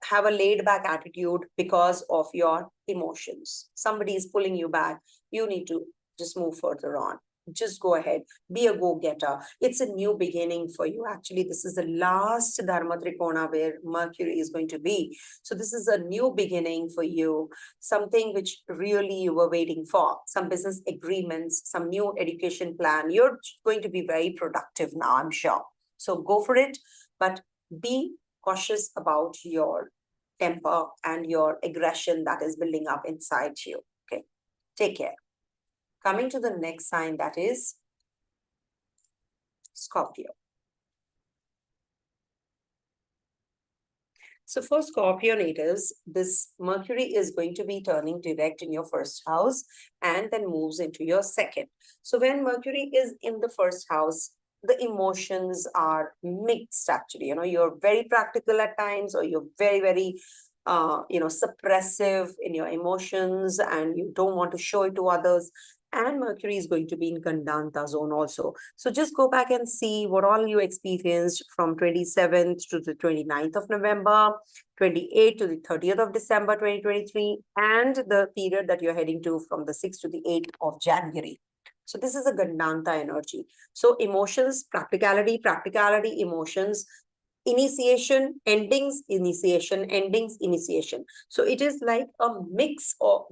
have a laid back attitude because of your emotions. Somebody is pulling you back. You need to just move further on. Just go ahead, be a go-getter. It's a new beginning for you. Actually, this is the last Dharma Trikona where Mercury is going to be. So this is a new beginning for you, something which really you were waiting for, some business agreements, some new education plan. You're going to be very productive now, I'm sure. So go for it, but be cautious about your temper and your aggression that is building up inside you. Okay, take care. Coming to the next sign, that is Scorpio. So for Scorpio natives, this Mercury is going to be turning direct in your 1st house and then moves into your 2nd. So when Mercury is in the 1st house, the emotions are mixed actually. You're very practical at times, or you're very, very suppressive in your emotions and you don't want to show it to others. And Mercury is going to be in gandanta zone also. So just go back and see what all you experienced from 27th to the 29th of November, 28th to the 30th of December 2023, and the period that you're heading to from the 6th to the 8th of January. So this is a gandanta energy. So emotions, practicality, emotions, initiation, endings, initiation, endings, initiation. So it is like a mix of,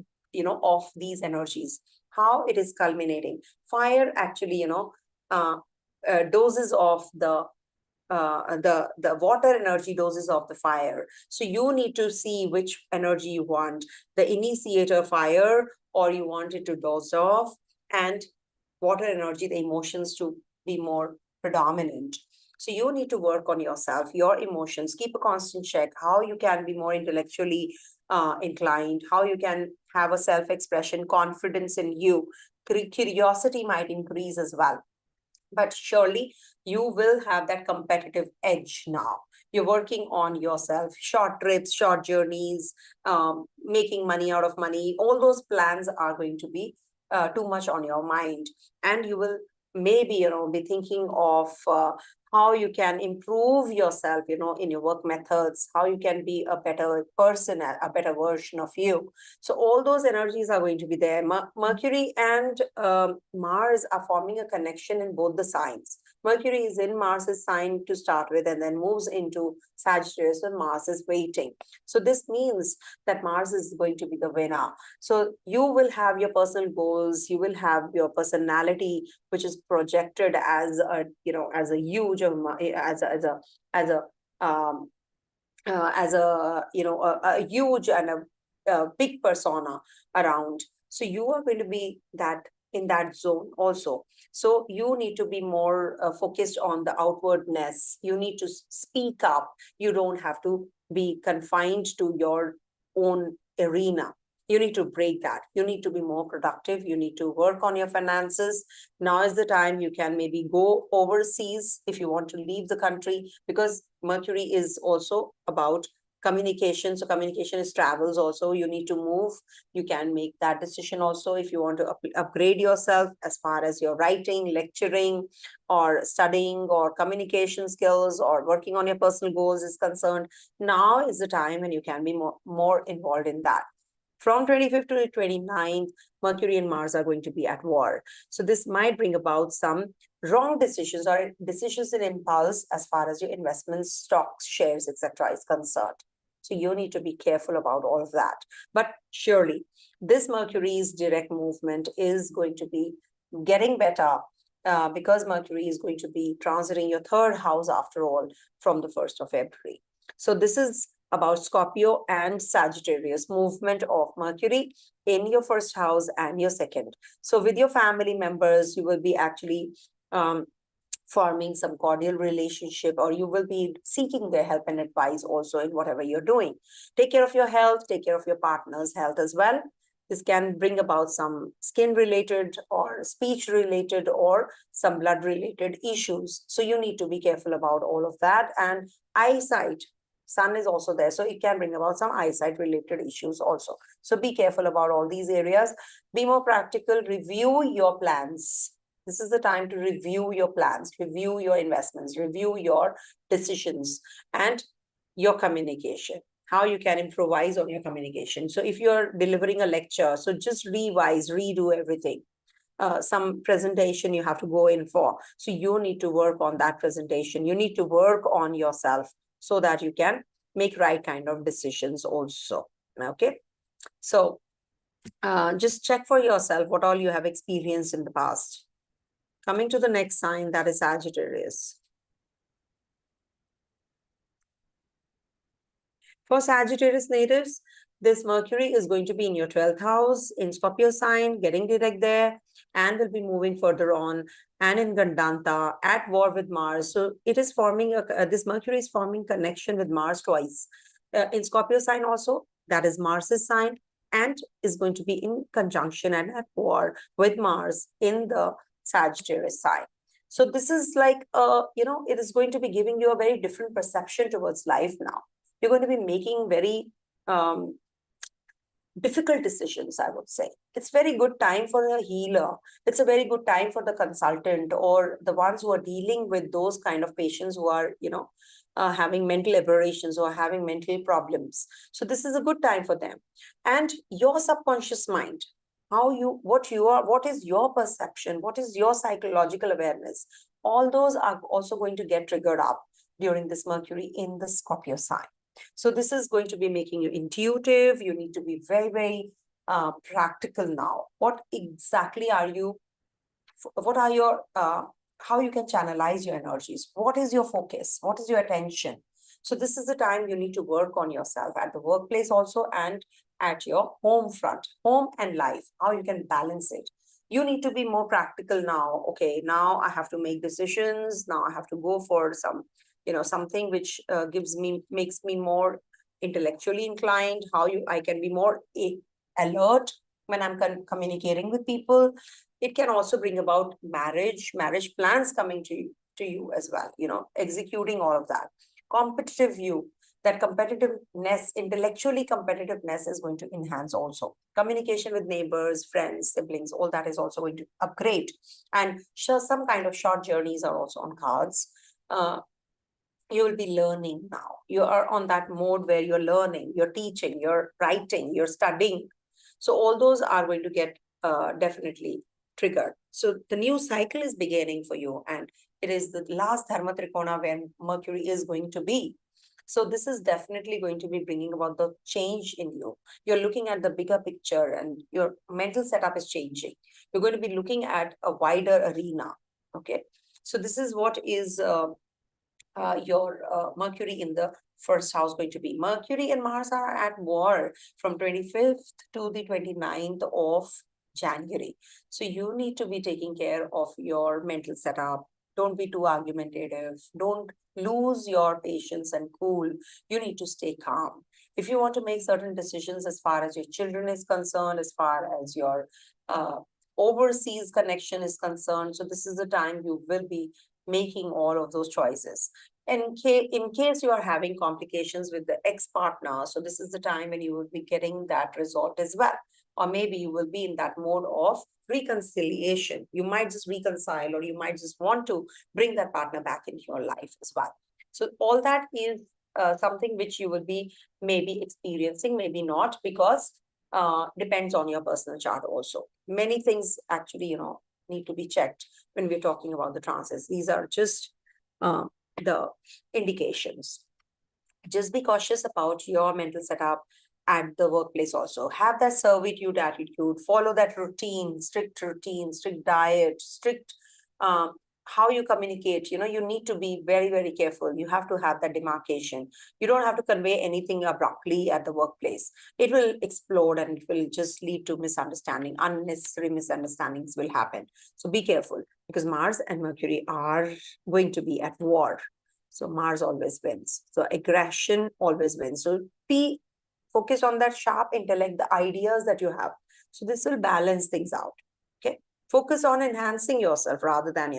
of these energies, how it is culminating. Fire actually, doses of the water energy, doses of the fire. So you need to see which energy you want, the initiator fire, or you want it to dose off, and water energy, the emotions, to be more predominant. So you need to work on yourself, your emotions, keep a constant check, how you can be more intellectually inclined, how you can have a self-expression, confidence in you. Curiosity might increase as well. But surely you will have that competitive edge now. You're working on yourself, short trips, short journeys, making money out of money. All those plans are going to be too much on your mind. And you will maybe, be thinking of how you can improve yourself, in your work methods, how you can be a better person, a better version of you. So all those energies are going to be there. Mercury and Mars are forming a connection in both the signs. Mercury is in Mars's sign to start with, and then moves into Sagittarius when Mars is waiting. So this means that Mars is going to be the winner. So you will have your personal goals, you will have your personality, which is projected as a, as a huge, as a a huge and a big persona around. So you are going to be that in that zone also. So you need to be more focused on the outwardness. You need to speak up. You don't have to be confined to your own arena. You need to break that. You need to be more productive. You need to work on your finances. Now is the time. You can maybe go overseas if you want to leave the country, because Mercury is also about communication. So communication is travels also. You need to move. You can make that decision also if you want to upgrade yourself as far as your writing, lecturing, or studying, or communication skills, or working on your personal goals is concerned. Now is the time when you can be more involved in that. From 25th to 29th, Mercury and Mars are going to be at war. So this might bring about some wrong decisions or decisions in impulse as far as your investments, stocks, shares, etc. is concerned. So you need to be careful about all of that. But surely this Mercury's direct movement is going to be getting better because Mercury is going to be transiting your third house after all from the 1st of February. So this is about Scorpio and Sagittarius movement of Mercury in your first house and your second. So with your family members, you will be actually forming some cordial relationship, or you will be seeking their help and advice also in whatever you're doing. Take care of your health, take care of your partner's health as well. This can bring about some skin related or speech related or some blood related issues. So you need to be careful about all of that. And eyesight, Sun is also there, so it can bring about some eyesight related issues also. So be careful about all these areas. Be more practical, review your plans. This is the time to review your plans, review your investments, review your decisions and your communication, how you can improvise on your communication. So if you're delivering a lecture, so just revise, redo everything. Some presentation you have to go in for. So you need to work on that presentation. You need to work on yourself so that you can make right kind of decisions also. Okay. So just check for yourself what all you have experienced in the past. Coming to the next sign, that is Sagittarius. For Sagittarius natives, this Mercury is going to be in your 12th house in Scorpio sign, getting direct there, and will be moving further on and in Gandanta at war with Mars. So it is forming, this Mercury is forming connection with Mars twice. In Scorpio sign also, that is Mars's sign, and is going to be in conjunction and at war with Mars in the Sagittarius sign. So this is like, it is going to be giving you a very different perception towards life now. You're going to be making very difficult decisions, I would say. It's very good time for a healer. It's a very good time for the consultant or the ones who are dealing with those kind of patients who are, having mental aberrations or having mental problems. So this is a good time for them. And your subconscious mind, what is your perception? What is your psychological awareness? All those are also going to get triggered up. during this Mercury in the Scorpio sign. So this is going to be making you intuitive. You need to be very, very practical now. What exactly are you, what are your, how you can channelize your energies? What is your focus? What is your attention? So this is the time you need to work on yourself at the workplace also, and at your home front, home and life, how you can balance it. You need to be more practical now. Okay, now I have to make decisions. Now I have to go for some, something which makes me more intellectually inclined. I can be more alert when I'm communicating with people. It can also bring about marriage plans coming to you as well, executing all of that. Competitive view, that competitiveness, intellectually competitiveness is going to enhance also. Communication with neighbors, friends, siblings, all that is also going to upgrade. And some kind of short journeys are also on cards. You will be learning now. You are on that mode where you're learning, you're teaching, you're writing, you're studying. So all those are going to get definitely triggered. So the new cycle is beginning for you, and it is the last Dharma Trikona when Mercury is going to be. So this is definitely going to be bringing about the change in you. You're looking at the bigger picture, and your mental setup is changing. You're going to be looking at a wider arena. Okay. So this is what is your Mercury in the first house going to be. Mercury and Mars are at war from 25th to the 29th of January. So you need to be taking care of your mental setup. Don't be too argumentative. Don't lose your patience and cool. You need to stay calm. If you want to make certain decisions as far as your children is concerned, as far as your overseas connection is concerned, so this is the time you will be making all of those choices. And in case you are having complications with the ex-partner, so this is the time when you will be getting that resolved as well. Or maybe you will be in that mode of reconciliation. You might just reconcile, or you might just want to bring that partner back into your life as well. So all that is something which you will be maybe experiencing, maybe not, because depends on your personal chart also. Many things actually, need to be checked when we're talking about the transits. These are just the indications. Just be cautious about your mental setup at the workplace also. Have that servitude attitude, follow that routine, strict diet, strict how you communicate. You need to be very, very careful. You have to have that demarcation. You don't have to convey anything abruptly at the workplace. It will explode, and it will just lead to misunderstanding. Unnecessary misunderstandings will happen. So be careful, because Mars and Mercury are going to be at war. So Mars always wins. So aggression always wins. So be focused on that sharp intellect, the ideas that you have. So this will balance things out. Okay. Focus on enhancing yourself rather than,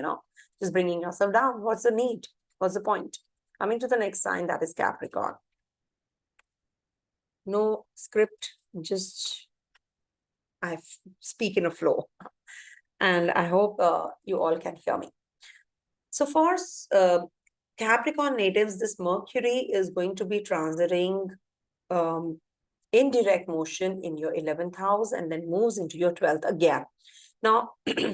just bringing yourself down. What's the need? What's the point? Coming to the next sign, that is Capricorn. No script, just I speak in a flow. And I hope you all can hear me. So for Capricorn natives, this Mercury is going to be transiting in direct motion in your 11th house, and then moves into your 12th again. Now,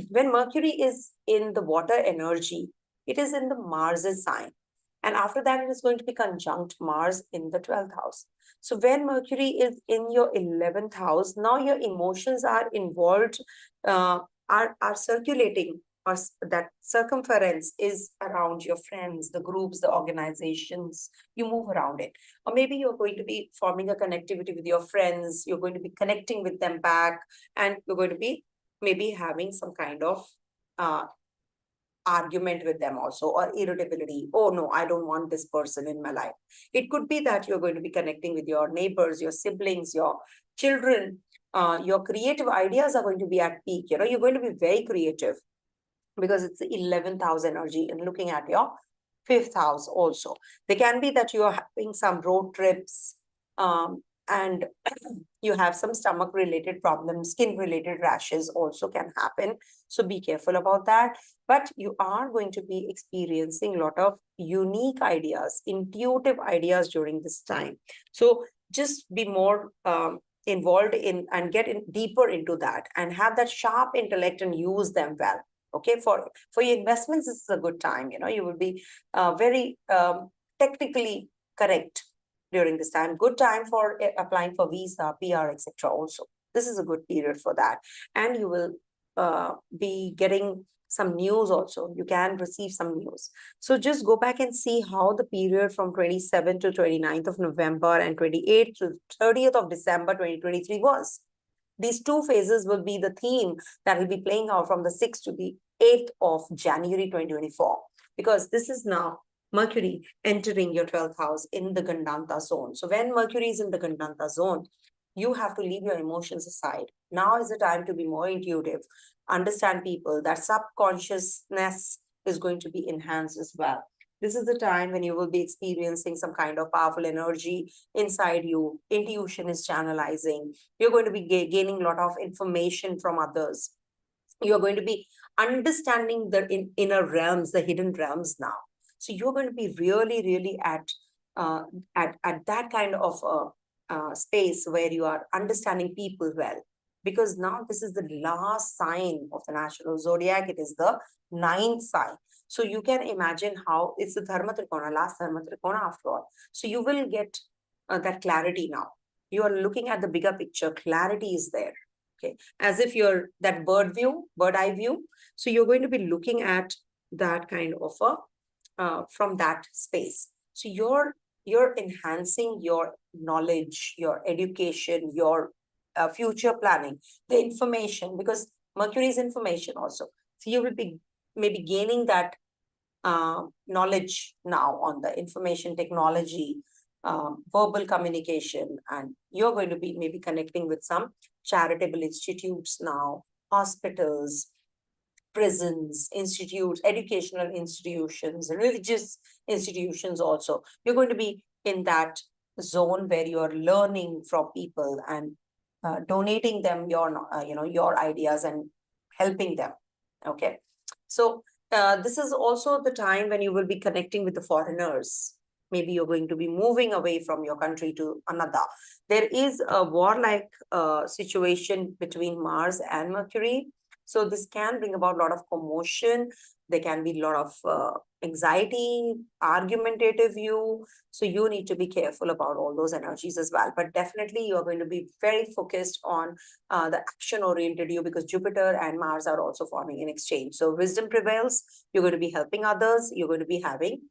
when Mercury is in the water energy, it is in the Mars' sign. And after that, it is going to be conjunct Mars in the 12th house. So when Mercury is in your 11th house, now your emotions are involved, are circulating, or that circumference is around your friends, the groups, the organizations. You move around it. Or maybe you're going to be forming a connectivity with your friends. You're going to be connecting with them back, and you're going to be maybe having some kind of argument with them also, or irritability. Oh no, I don't want this person in my life. It could be that you're going to be connecting with your neighbors, your siblings, your children. Your creative ideas are going to be at peak. You're going to be very creative, because it's the 11th house energy, and looking at your 5th house also. There can be that you are having some road trips, and you have some stomach related problems, skin related rashes also can happen. So be careful about that. But you are going to be experiencing a lot of unique ideas, intuitive ideas during this time. So just be more involved in, and get in deeper into that, and have that sharp intellect and use them well. Okay, for your investments, this is a good time. You will be very technically correct during this time. Good time for applying for visa, PR, etc. also. This is a good period for that. And you will be getting some news also. You can receive some news. So just go back and see how the period from 27th to 29th of November and 28th to 30th of December 2023 was. These two phases will be the theme that will be playing out from the 6th to the 8th of January 2024. Because this is now Mercury entering your 12th house in the Gandanta zone. So when Mercury is in the Gandanta zone, you have to leave your emotions aside. Now is the time to be more intuitive, understand people. That subconsciousness is going to be enhanced as well. This is the time when you will be experiencing some kind of powerful energy inside you. Intuition is channelizing. You're going to be gaining a lot of information from others. You're going to be understanding the inner realms, the hidden realms now. So you're going to be really, really at that kind of space where you are understanding people well. Because now this is the last sign of the natural zodiac. It is the 9th sign. So you can imagine how it's the Dharma Trikona, last Dharma Trikona after all. So you will get that clarity now. You are looking at the bigger picture. Clarity is there. Okay, as if you're that bird eye view. So you're going to be looking at that kind of from that space. So you're enhancing your knowledge, your education, your future planning, the information, because Mercury is information also. So you will be maybe gaining that knowledge now on the information technology, verbal communication, and you're going to be maybe connecting with some charitable institutes now, hospitals, prisons, institutes, educational institutions, religious institutions also. You're going to be in that zone where you're learning from people and donating them your ideas and helping them. Okay. So this is also the time when you will be connecting with the foreigners. Maybe you're going to be moving away from your country to another. There is a warlike situation between Mars and Mercury. So this can bring about a lot of commotion. There can be a lot of anxiety, argumentative view. So you need to be careful about all those energies as well. But definitely you're going to be very focused on the action-oriented you, because Jupiter and Mars are also forming an exchange. So wisdom prevails. You're going to be helping others. You're going to be having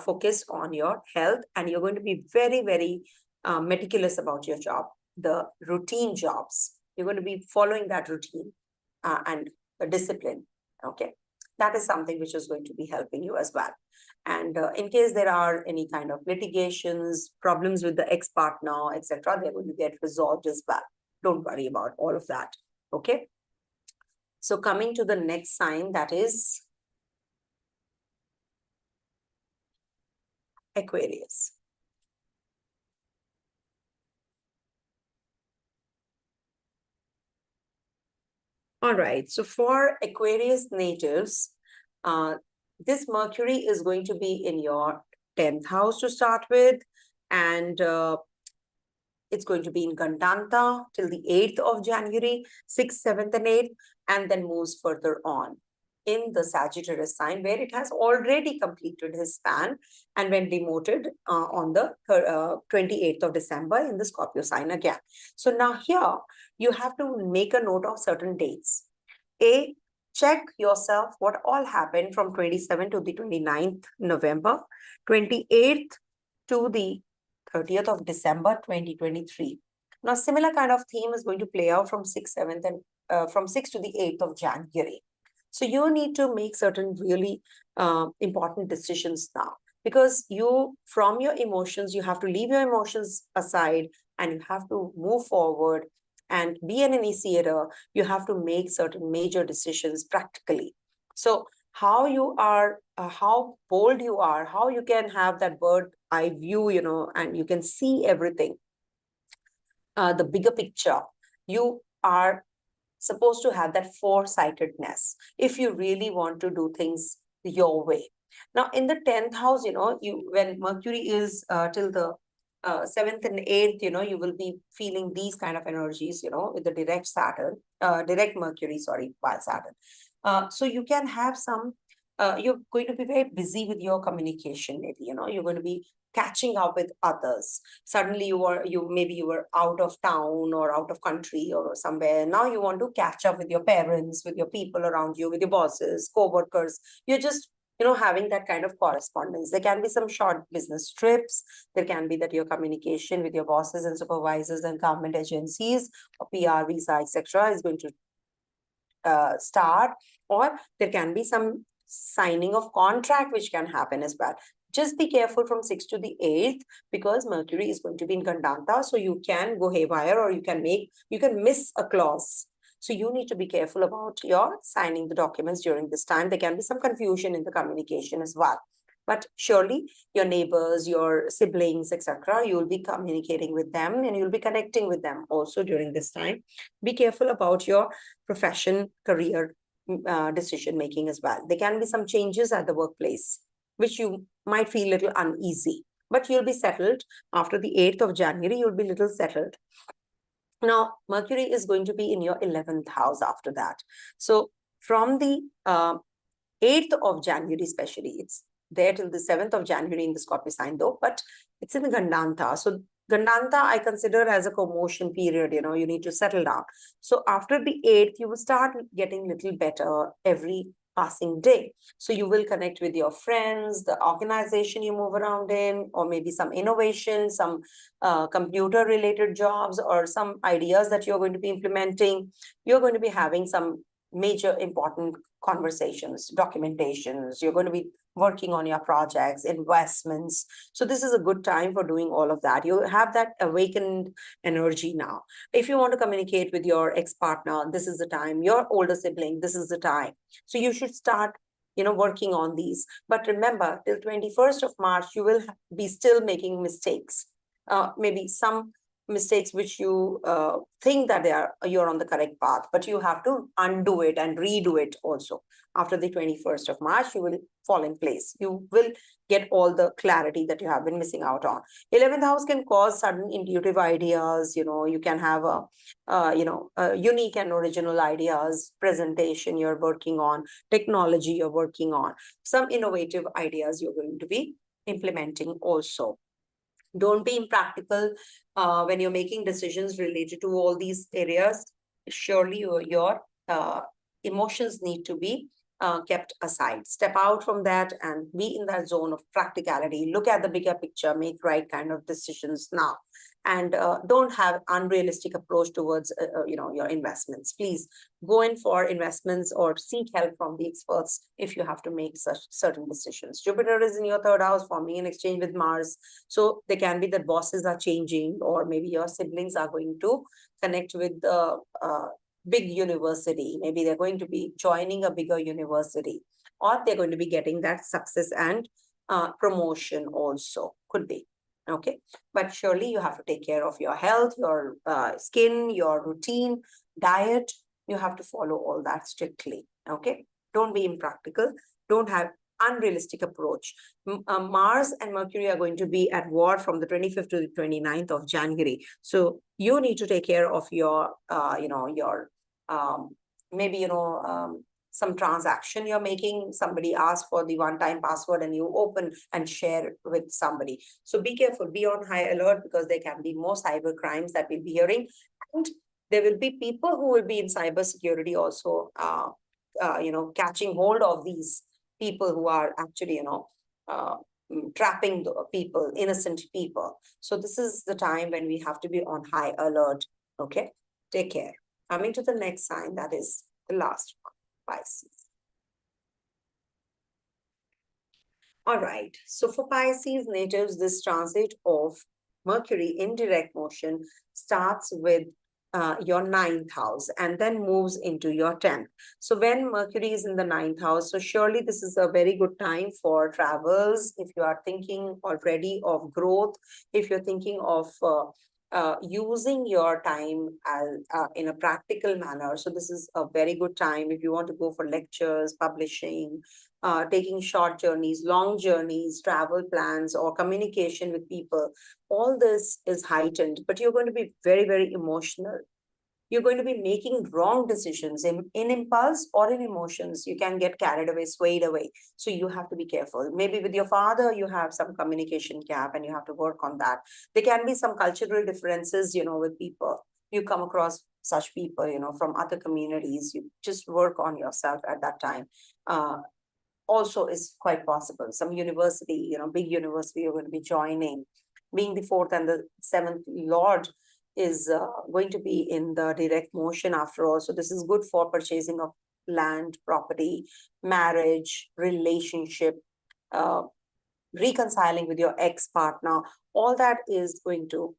focus on your health, and you're going to be very, very meticulous about your job, the routine jobs. You're going to be following that routine and the discipline. Okay, that is something which is going to be helping you as well. And in case there are any kind of litigations, problems with the ex-partner, etc., they're going to get resolved as well. Don't worry about all of that. Okay. So coming to the next sign, that is Aquarius. All right. So for Aquarius natives, this Mercury is going to be in your 10th house to start with. And it's going to be in Gandanta till the 8th of January, 6th, 7th, and 8th, and then moves further on in the Sagittarius sign, where it has already completed his span and when demoted on the 28th of December in the Scorpio sign again. So now here, you have to make a note of certain dates. Check yourself what all happened from 27th to the 29th November, 28th to the 30th of December 2023. Now, similar kind of theme is going to play out from 6th, 7th, and from 6th to the 8th of January. So you need to make certain really important decisions now, because from your emotions, you have to leave your emotions aside and you have to move forward and be an initiator. You have to make certain major decisions practically. So how you are, how bold you are, how you can have that bird eye view, and you can see everything, the bigger picture. You are supposed to have that foresightedness if you really want to do things your way. Now, in the 10th house, when Mercury is till the 7th and 8th, you will be feeling these kind of energies, with the direct Mercury, by Saturn. So you can have some you're going to be very busy with your communication. Maybe, you're going to be catching up with others. Suddenly you were out of town or out of country or somewhere. Now you want to catch up with your parents, with your people around you, with your bosses, co-workers. You're just having that kind of correspondence. There can be some short business trips. There can be that your communication with your bosses and supervisors and government agencies or PR, visa, etc. is going to start, or there can be some signing of contract which can happen as well. Just be careful from 6th to the 8th, because Mercury is going to be in gandanta, so you can go haywire, or you can miss a clause. So you need to be careful about your signing the documents during this time. There can be some confusion in the communication as well. But surely your neighbors, your siblings, etc., you will be communicating with them and you'll be connecting with them also during this time. Be careful about your profession, career, decision making as well. There can be some changes at the workplace, which you might feel a little uneasy, but you'll be settled. After the 8th of January, you'll be a little settled. Now, Mercury is going to be in your 11th house after that. So from the 8th of January, especially, it's there till the 7th of January in the Scorpio sign though, but it's in the gandanta. So gandanta I consider as a commotion period. You need to settle down. So after the 8th, you will start getting a little better every passing day. So you will connect with your friends, the organization you move around in, or maybe some innovation, some computer related jobs, or some ideas that you're going to be implementing. You're going to be having some major important conversations, documentations. You're going to be working on your projects, investments. So this is a good time for doing all of that. You have that awakened energy now. If you want to communicate with your ex-partner, this is the time. Your older sibling, this is the time. So you should start working on these. But remember, till 21st of March, you will be still making mistakes. Maybe some mistakes which you think that you're on the correct path, but you have to undo it and redo it also. After the 21st of March, you will fall in place. You will get all the clarity that you have been missing out on. 11th house can cause sudden intuitive ideas. You can have unique and original ideas, presentation you're working on, technology you're working on, some innovative ideas you're going to be implementing also. Don't be impractical when you're making decisions related to all these areas. Surely your emotions need to be kept aside. Step out from that and be in that zone of practicality. Look at the bigger picture, make right kind of decisions now. And don't have unrealistic approach towards your investments. Please go in for investments or seek help from the experts if you have to make such certain decisions. Jupiter is in your 3rd house, forming an exchange with Mars. So there can be that bosses are changing, or maybe your siblings are going to connect with the big university. Maybe they're going to be joining a bigger university, or they're going to be getting that success and promotion also. Could be. Okay, but surely you have to take care of your health, your skin, your routine, diet. You have to follow all that strictly. Okay, don't be impractical. Don't have unrealistic approach. Mars and Mercury are going to be at war from the 25th to the 29th of January. So you need to take care of your, maybe, some transaction you're making. Somebody asks for the one-time password and you open and share with somebody. So be careful, be on high alert, because there can be more cyber crimes that we'll be hearing. And there will be people who will be in cyber security also, catching hold of these people who are actually, trapping the people, innocent people. So this is the time when we have to be on high alert. Okay, take care. Coming to the next sign, that is the last one. Pisces. All right. So for Pisces natives, this transit of Mercury in direct motion starts with your 9th house and then moves into your 10th. So when Mercury is in the 9th house, so surely this is a very good time for travels. If you are thinking already of growth, if you're thinking of using your time in a practical manner. So this is a very good time if you want to go for lectures, publishing, taking short journeys, long journeys, travel plans, or communication with people. All this is heightened, but you're going to be very, very emotional. You're going to be making wrong decisions in impulse or in emotions. You can get carried away, swayed away. So you have to be careful. Maybe with your father, you have some communication gap and you have to work on that. There can be some cultural differences, with people. You come across such people, from other communities. You just work on yourself at that time. Also is quite possible. Some university, big university you're going to be joining, being the fourth and the seventh lord is going to be in the direct motion after all. So this is good for purchasing of land, property, marriage, relationship, reconciling with your ex-partner. All that is going to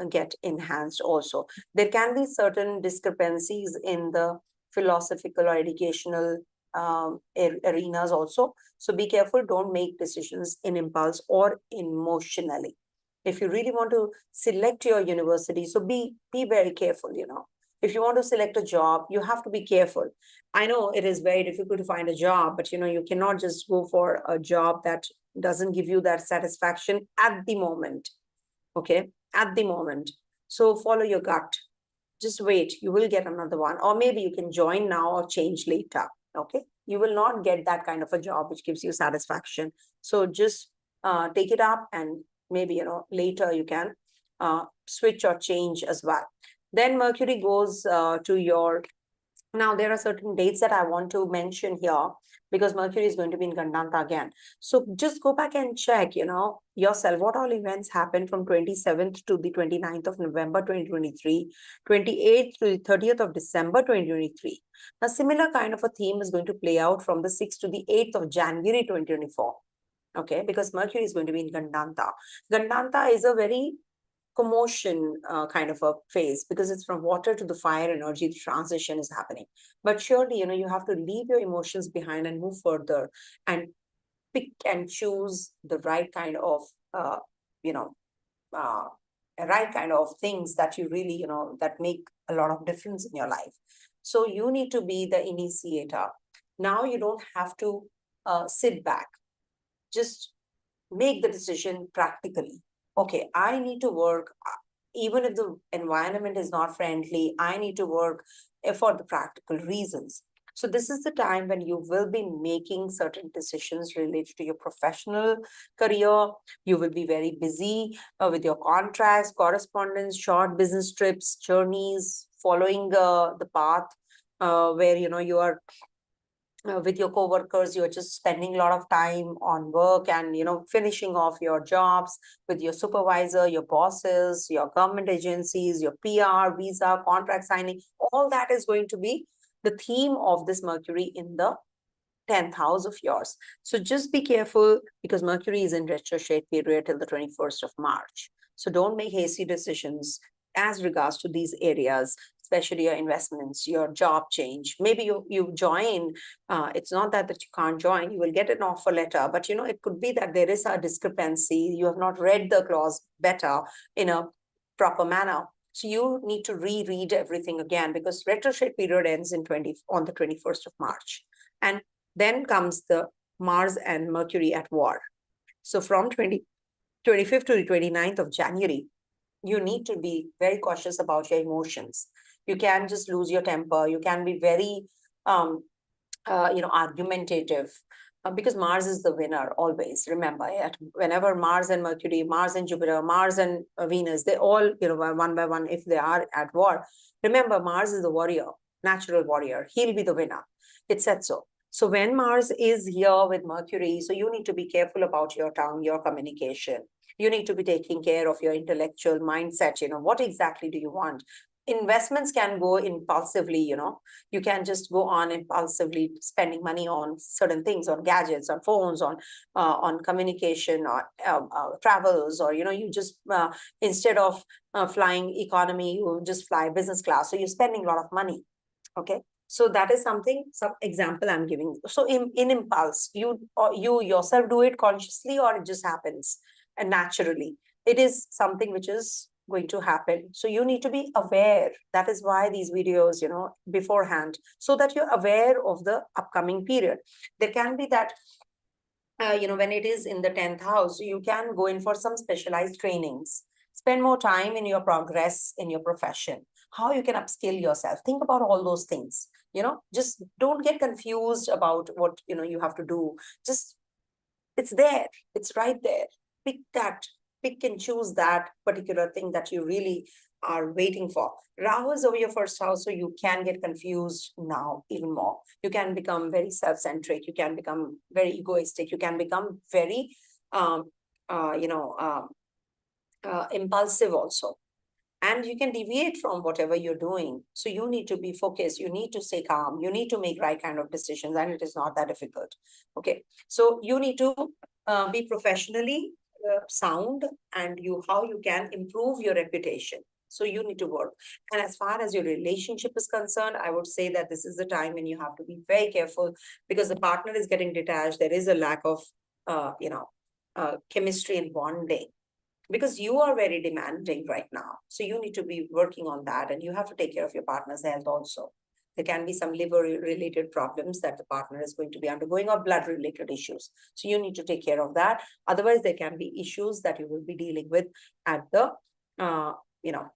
get enhanced also. There can be certain discrepancies in the philosophical or educational arenas also. So be careful, don't make decisions in impulse or emotionally. If you really want to select your university, so be very careful, If you want to select a job, you have to be careful. I know it is very difficult to find a job, but you cannot just go for a job that doesn't give you that satisfaction at the moment. Okay, at the moment. So follow your gut. Just wait, you will get another one. Or maybe you can join now or change later. Okay, you will not get that kind of a job which gives you satisfaction. So just take it up, and maybe later you can switch or change as well. Then Mercury goes to your, now there are certain dates that I want to mention here, because Mercury is going to be in Gandanta again. So just go back and check, yourself, what all events happened from 27th to the 29th of November 2023, 28th to the 30th of December 2023. A similar kind of a theme is going to play out from the 6th to the 8th of January 2024. Okay, because Mercury is going to be in Gandanta. Gandanta is a very commotion kind of a phase, because it's from water to the fire energy. The transition is happening, but surely you have to leave your emotions behind and move further and pick and choose the right kind of right kind of things that you really that make a lot of difference in your life. So you need to be the initiator. Now you don't have to sit back, just make the decision practically. Okay, I need to work, even if the environment is not friendly, I need to work for the practical reasons. So this is the time when you will be making certain decisions related to your professional career. You will be very busy with your contracts, correspondence, short business trips, journeys, following the path where you are with your co-workers. You're just spending a lot of time on work and finishing off your jobs with your supervisor, your bosses, your government agencies, your PR, visa, contract signing. All that is going to be the theme of this Mercury in the 10th house of yours. So just be careful, because Mercury is in retrograde period till the 21st of March. So don't make hasty decisions as regards to these areas, especially your investments, your job change. Maybe you join, it's not that you can't join, you will get an offer letter, but it could be that there is a discrepancy. You have not read the clause better in a proper manner. So you need to reread everything again, because retrograde period ends on the 21st of March. And then comes the Mars and Mercury at war. So from 25th to the 29th of January, you need to be very cautious about your emotions. You can just lose your temper. You can be very, argumentative, because Mars is the winner always. Remember, whenever Mars and Mercury, Mars and Jupiter, Mars and Venus, they all, one by one, if they are at war, remember, Mars is the warrior, natural warrior. He'll be the winner. It said so. So when Mars is here with Mercury, so you need to be careful about your tongue, your communication. You need to be taking care of your intellectual mindset. What exactly do you want? Investments can go impulsively. You can just go on impulsively spending money on certain things, on gadgets, on phones, on communication, or travels, or you just instead of flying economy, you just fly business class. So you're spending a lot of money. Okay, so that is some example I'm giving you. So in impulse, you yourself do it consciously, or it just happens and naturally. It is something which is going to happen. So you need to be aware. That is why these videos, beforehand, so that you're aware of the upcoming period. There can be that, when it is in the 10th house, you can go in for some specialized trainings, spend more time in your progress in your profession. how you can upskill yourself. Think about all those things, just don't get confused about what, you have to do. Just, it's there, it's right there. Pick that, pick and choose that particular thing that you really are waiting for. Rahu is over your first house, so you can get confused now even more. You can become very self-centric. You can become very egoistic. You can become very, impulsive also. And you can deviate from whatever you're doing. So you need to be focused. You need to stay calm. You need to make right kind of decisions, and it is not that difficult. Okay. So you need to be professionally sound, and how you can improve your reputation. So you need to work. And as far as your relationship is concerned, I would say that this is the time when you have to be very careful, because the partner is getting detached. There is a lack of, chemistry and bonding, because you are very demanding right now. So you need to be working on that, and you have to take care of your partner's health also. There can be some liver-related problems that the partner is going to be undergoing, or blood-related issues. So you need to take care of that. Otherwise, there can be issues that you will be dealing with at the,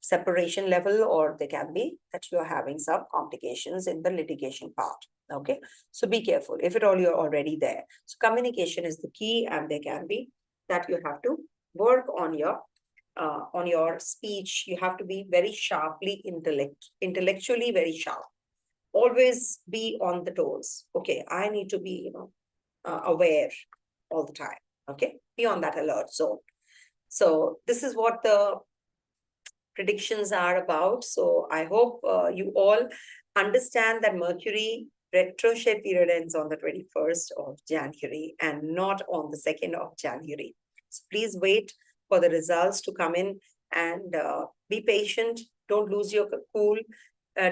separation level, or there can be that you are having some complications in the litigation part. Okay, so be careful. If at all you're already there, so communication is the key, and there can be that you have to work on your speech. You have to be very sharply intellectually very sharp. Always be on the toes. Okay, I need to be aware all the time. Okay, be on that alert zone. So this is what the predictions are about. So I hope you all understand that Mercury retrograde period ends on the 21st of January and not on the 2nd of January. So please wait for the results to come in, and be patient. Don't lose your cool.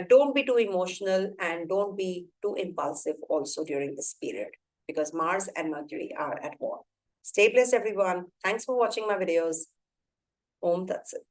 Don't be too emotional, and don't be too impulsive also during this period, because Mars and Mercury are at war. Stay blessed, everyone. Thanks for watching my videos. Om Tat Sat.